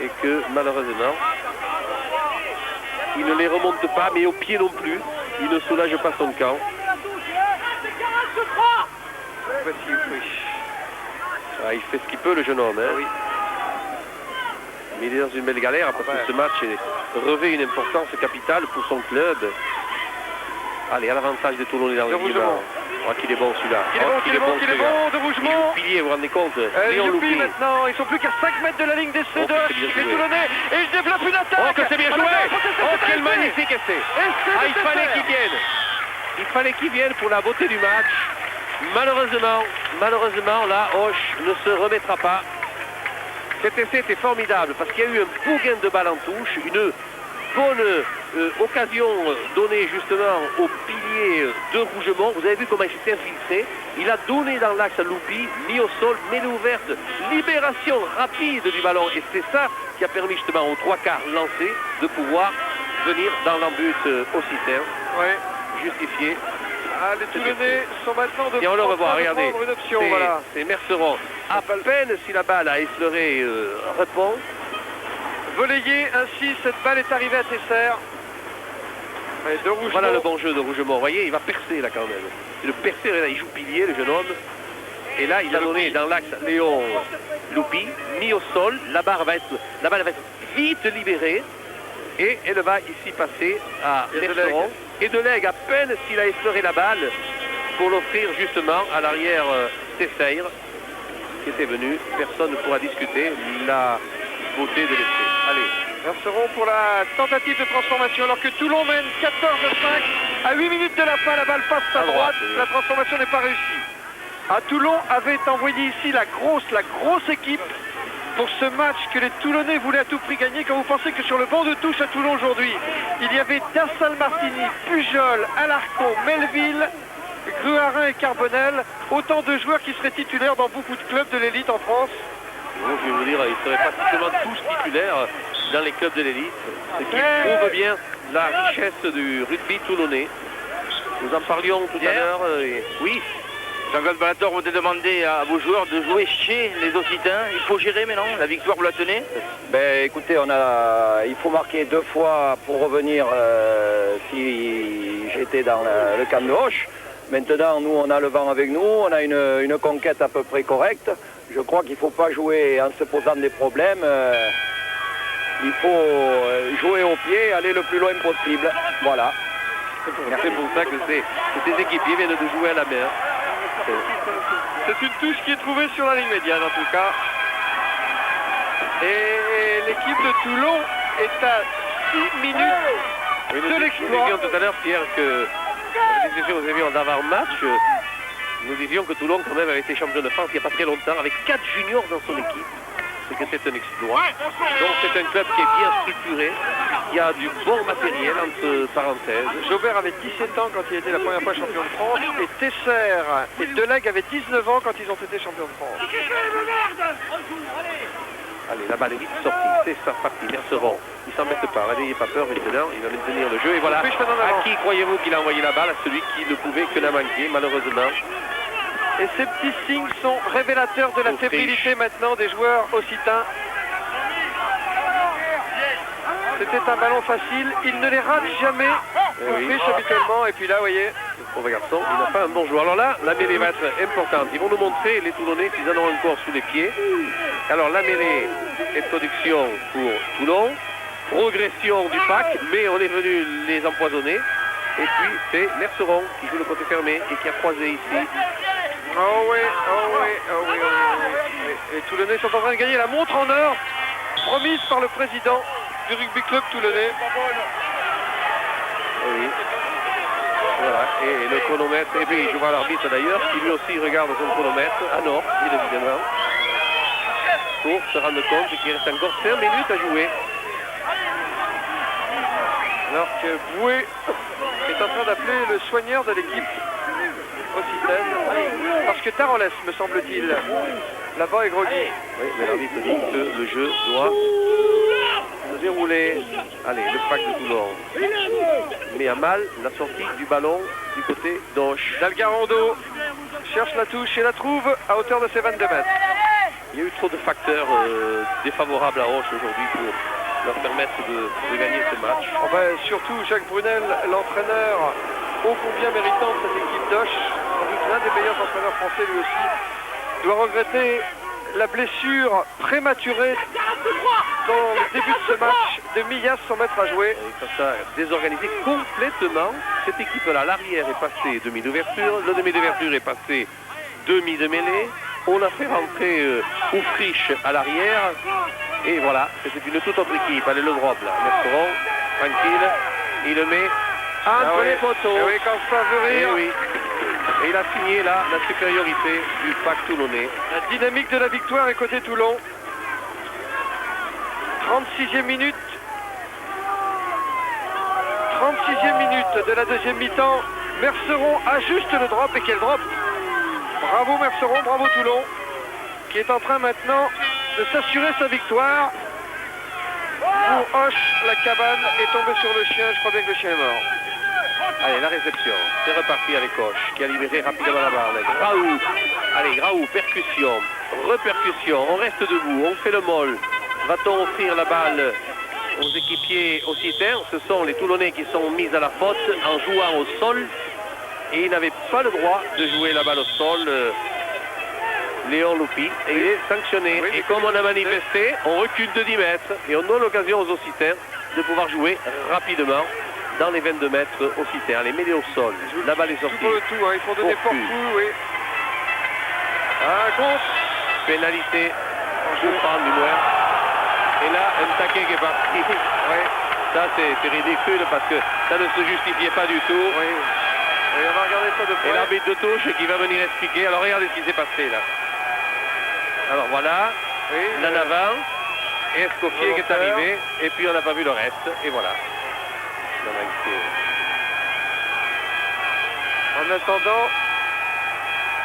et que malheureusement, il ne les remonte pas, mais au pied non plus. Il ne soulage pas son camp. Voici Oufriche. Ah, il fait ce qu'il peut, le jeune homme. Hein. Oui. Mais il est dans une belle galère parce que ce match revêt une importance capitale pour son club. Allez, à l'avantage des Toulonnais dans le Oh, qu'il est bon celui-là. Qu'il est bon, qu'il est bon, qu'il est bon de Rougemont. Pilier, vous vous rendez compte? Léon Loupi maintenant, ils sont plus qu'à 5 mètres de la ligne des Cédoches, les Toulonnais, et ils développent une attaque. Oh, que c'est bien joué! Oh, quel magnifique essai! Ah, il fallait qu'il vienne! Il fallait qu'il vienne pour la beauté du match. Malheureusement, là, Auch ne se remettra pas. Cet essai était formidable parce qu'il y a eu un beau gain de balle en touche, une bonne occasion donnée justement au pilier de Rougemont. Vous avez vu comment il s'est infiltré. Il a donné dans l'axe à Loupi, mis au sol, mêlée ouverte, libération rapide du ballon. Et c'est ça qui a permis justement aux trois quarts lancés de pouvoir venir dans l'embut occitien. Ouais. Justifié. Ah, les Toulonnais sont maintenant de et on le revoit, regardez. Une option, voilà. C'est Merceron. À peine si la balle a effleuré répond. Volayé ainsi, cette balle est arrivée à Tesser. De Rougemont. Voilà le bon jeu de Rougemont. Vous voyez, il va percer là quand même. Il percer, là, il joue pilier, le jeune homme. Et là, il a donné dans l'axe Léon Loupi, mis au sol. La balle va être vite libérée. Et elle va ici passer à Merceron. Et Delègue, à peine s'il a effleuré la balle, pour l'offrir justement à l'arrière Tesseir, qui était venu. Personne ne pourra discuter la beauté de l'essai. Allez. Merceron pour la tentative de transformation, alors que Toulon mène 14-5 à 8 minutes de la fin. La balle passe à droite. La transformation n'est pas réussie. À Toulon avait envoyé ici la grosse équipe pour ce match que les Toulonnais voulaient à tout prix gagner. Quand vous pensez que sur le banc de touche à Toulon aujourd'hui, il y avait Dassal Martini, Pujol, Alarcon, Melville, Gruarin et Carbonel, autant de joueurs qui seraient titulaires dans beaucoup de clubs de l'élite en France. Bon, je vais vous dire, ils ne seraient pas seulement tous titulaires dans les clubs de l'élite, ce qui prouve bien la richesse du rugby toulonnais. Nous en parlions tout à l'heure. Oui. Jean-Claude Ballator, vous avez demandé à vos joueurs de jouer chez les Occitans. Il faut gérer maintenant, la victoire vous la tenez? Ben écoutez, il faut marquer 2 fois pour revenir si j'étais dans le camp de Auch. Maintenant, nous, on a le vent avec nous, on a une conquête à peu près correcte. Je crois qu'il ne faut pas jouer en se posant des problèmes. Il faut jouer au pied et aller le plus loin possible. Voilà. C'est pour ça que ces équipiers viennent de jouer à la mer. C'est une touche qui est trouvée sur la ligne médiane en tout cas. Et l'équipe de Toulon est à 6 minutes de l'exploit. Nous disions tout à l'heure, Pierre, que vous aviez en avant-match, nous disions que Toulon quand même avait été champion de France il n'y a pas très longtemps avec 4 juniors dans son équipe. C'est que c'est un exploit. Donc c'est un club qui est bien structuré, qui a du bon matériel entre parenthèses. Jaubert avait 17 ans quand il était la première fois champion de France et Tesser et Delègue avaient 19 ans quand ils ont été champions de France. Allez, la balle est vite sortie, c'est sa partie, Merceron. Ils s'en mettent pas, n'ayez pas peur maintenant, il va maintenir le jeu. Et voilà, à qui croyez-vous qu'il a envoyé la balle? À celui qui ne pouvait que la manquer, malheureusement. Et ces petits signes sont révélateurs de la fébrilité maintenant des joueurs occitans. C'était un ballon facile, il ne les rate jamais, Autriche habituellement, et puis là, vous voyez... Le pauvre garçon, il n'a pas un bon joueur. Alors là, la mêlée va être importante. Ils vont nous montrer, les Toulonnais, s'ils en ont encore sous les pieds. Alors la mêlée, introduction pour Toulon, progression du pack, mais on est venu les empoisonner. Et puis c'est Merceron qui joue le côté fermé et qui a croisé ici. Oh oui. Les Toulonnais sont en train de gagner la montre en or promise par le président du rugby club toulonnais. Oui. Voilà, et le chronomètre, et puis je vois l'arbitre d'ailleurs, qui lui aussi regarde son chronomètre, à nord, bien évidemment, pour se rendre compte qu'il reste encore 5 minutes à jouer. Alors que Boué est en train d'appeler le soigneur de l'équipe occitane, parce que Tarolès, me semble-t-il, là-bas est groggy. Oui, mais l'arbitre dit que le jeu doit se dérouler. Allez, le pack de Toulon met à mal la sortie du ballon du côté d'Auch. Dalgarando cherche la touche et la trouve à hauteur de ses 22 mètres. Il y a eu trop de facteurs défavorables à Auch aujourd'hui pour leur permettre de gagner ce match. Surtout Jacques Brunel, l'entraîneur ô combien méritant de cette équipe d'Auch, sans doute l'un des meilleurs entraîneurs français lui aussi, doit regretter la blessure prématurée dans le début début de ce match de Millas sans mettre à jouer. Et ça s'est désorganisé complètement. Cette équipe-là, l'arrière est passé demi d'ouverture, le demi d'ouverture est passé demi de mêlée. On a fait rentrer Oufriche à l'arrière. Et voilà, c'était une toute autre équipe. Allez, le drop là. Merceron, tranquille. Il le met entre les poteaux. Et oui, quand ça veut rire. Et oui. Et il a signé là la supériorité du pack toulonnais. La dynamique de la victoire est côté Toulon. 36e minute. 36e minute de la deuxième mi-temps. Merceron ajuste le drop. Et quel drop! Bravo Merceron, bravo Toulon, qui est en train maintenant de s'assurer sa victoire. Pour Hoche, la cabane est tombée sur le chien. Je crois bien que le chien est mort. Allez, la réception. C'est reparti avec Hoche, qui a libéré rapidement la balle. Graou. Allez, Graou, percussion. Repercussion. On reste debout, on fait le molle. Va-t-on offrir la balle aux équipiers occitans? Ce sont les Toulonnais qui sont mis à la faute en jouant au sol. Et il n'avait pas le droit de jouer la balle au sol, Léon Loupi, et il est sanctionné. Oui, et comme on a manifesté, on recule de 10 mètres et on donne l'occasion aux Occitans de pouvoir jouer rapidement dans les 22 mètres Occitans. Allez, mêlée au sol, la balle est sortie. Tout pour le tout, hein. Il faut donner pour tout, oui. Contre. Pénalité, coup franc du moins. Et là, un taquet qui est parti. Ouais. Ça, c'est ridicule parce que ça ne se justifiait pas du tout. Oui. Et on va regarder ça de près. Et l'arbitre de touche qui va venir expliquer. Alors regardez ce qui s'est passé là. Alors voilà, Oui, l'en avant, et Escoffier qui est arrivé, et puis on n'a pas vu le reste, et voilà. On a manqué. En attendant,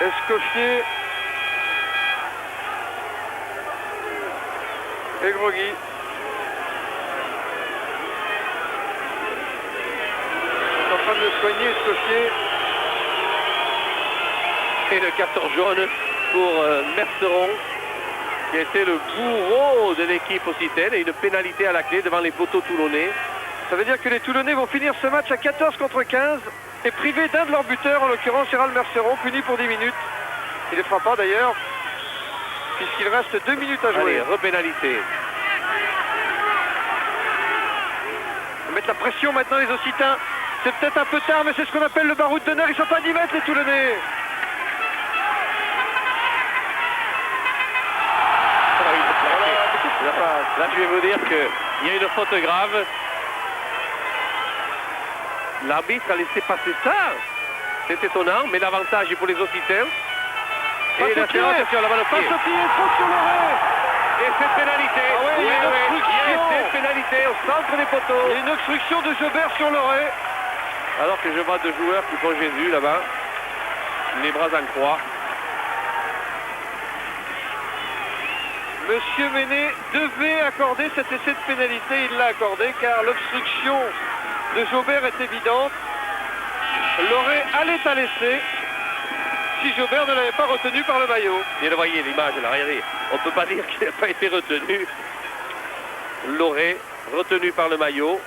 Escoffier et Grogui. En train de le soigner, Escoffier. Et le carton jaune pour Merceron, qui a été le bourreau de l'équipe occitane, et une pénalité à la clé devant les poteaux toulonnais. Ça veut dire que les Toulonnais vont finir ce match à 14 contre 15 et privés d'un de leurs buteurs, en l'occurrence Gérald Merceron, puni pour 10 minutes. Il ne les fera pas d'ailleurs, puisqu'il reste 2 minutes à jouer. Allez, repénalité. On va mettre la pression maintenant les Occitans. C'est peut-être un peu tard, mais c'est ce qu'on appelle le baroud d'honneur. Ils sont pas à 10 mètres les Toulonnais. Là, je vais vous dire qu'il y a une faute grave. L'arbitre a laissé passer ça. C'est étonnant, mais l'avantage est pour les Occitans. Et la attention, la balle au pied. Passe au pied, faute sur l'oreille. Et cette pénalité. Ah ouais, il y a une obstruction. Il y a cette pénalité au centre des poteaux. Il y a une obstruction de Jobert sur l'oreille. Alors que je vois deux joueurs qui font Jésus là-bas. Les bras en croix. Monsieur Méné devait accorder cet essai de pénalité. Il l'a accordé car l'obstruction de Jobert est évidente. L'oreille allait à l'essai si Jobert ne l'avait pas retenu par le maillot. Et le voyez l'image là, regardez. On ne peut pas dire qu'il n'a pas été retenu. L'oreille retenu par le maillot.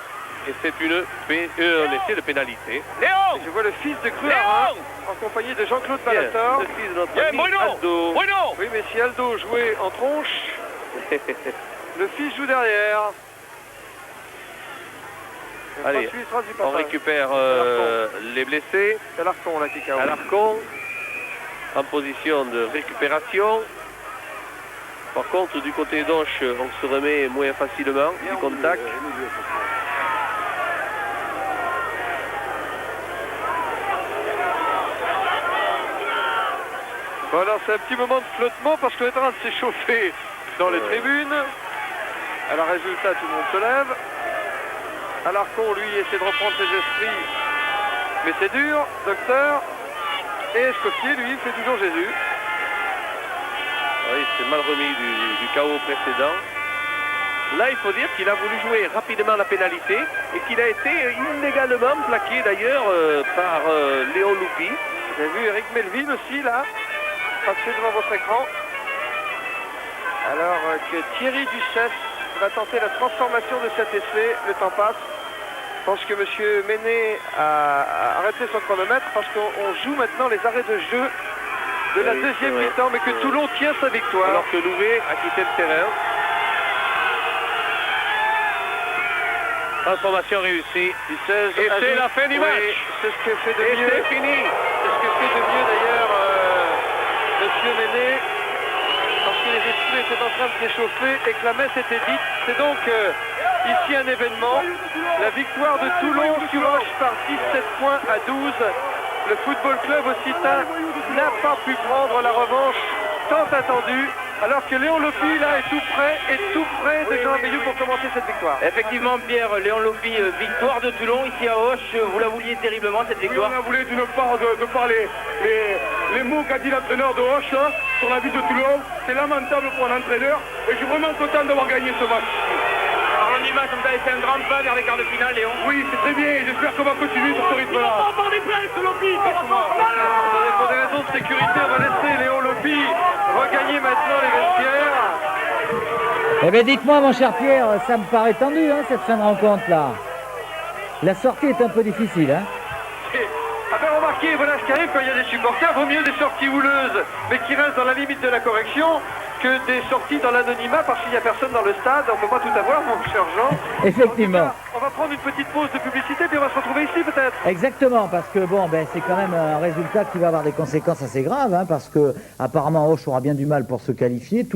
Et c'est un essai de pénalité. Léon! Je vois le fils de Cruarin en compagnie de Jean-Claude Balator. Le fils de notre ami Aldo. Oui, mais si Aldo jouait en tronche, le fils joue derrière. Allez, on récupère les blessés. C'est Alarcon là qui est KO. Alarcon en position de récupération. Par contre, du côté d'Auch, on se remet moins facilement du contact. Voilà, c'est un petit moment de flottement parce qu'on est en train de s'échauffer dans les tribunes. Alors, résultat, tout le monde se lève. Alarcon, lui, essaie de reprendre ses esprits. Mais c'est dur, docteur. Et Escoffier, lui, fait toujours Jésus. Oui, c'est mal remis du chaos précédent. Là, il faut dire qu'il a voulu jouer rapidement la pénalité et qu'il a été illégalement plaqué d'ailleurs par Léon Loupi. Vous avez vu Eric Melville aussi, là, passer devant votre écran. Alors que Thierry Ducès va tenter la transformation de cet essai. Le temps passe. Je pense que M. Méné a arrêté son chronomètre parce qu'on joue maintenant les arrêts de jeu de la deuxième mi-temps, mais que Toulon tient sa victoire. Alors que Louvet a quitté le terrain. Transformation réussie. Du 16 Et ajoute- c'est la fin du match. Oui, c'est ce que fait de Et mieux. c'est fini. C'est ce que fait de mieux d'ailleurs Monsieur Méné, parce que les esprits étaient en train de s'échauffer et que la messe était dite. C'est donc ici un événement. La victoire de Toulon sur Auch par 17 points à 12. Le football club occitan n'a pas pu prendre la revanche tant attendue, alors que Léon Lopi là est tout près de Jean Bayou pour commencer cette victoire. Effectivement, Pierre, Léon Lopi, victoire de Toulon ici à Auch. Vous la vouliez terriblement cette victoire. On a voulu d'une part de parler les mots qu'a dit l'entraîneur de Auch là, sur la ville de Toulon. C'est lamentable pour un entraîneur et je suis vraiment content d'avoir gagné ce match. Parlant du match, vous avez fait un grand pas vers les quarts de finale, Léon. Oui, c'est très bien, j'espère qu'on va continuer sur ce rythme-là. Pour des raisons de sécurité, on va laisser Léon Lopi regagner maintenant les vestiaires. Eh bien dites-moi mon cher Pierre, ça me paraît tendu hein, cette fin de rencontre là. La sortie est un peu difficile hein. Ah ben remarquez, voilà ce qui arrive quand il y a des supporters, vaut mieux des sorties houleuses, mais qui restent dans la limite de la correction, que des sorties dans l'anonymat parce qu'il n'y a personne dans le stade, on ne peut pas tout avoir mon cher Jean. Effectivement. En tout cas, on va prendre une petite pause de publicité puis on va se retrouver ici peut-être. Exactement, parce que bon, ben, c'est quand même un résultat qui va avoir des conséquences assez graves, hein, parce que apparemment Auch aura bien du mal pour se qualifier.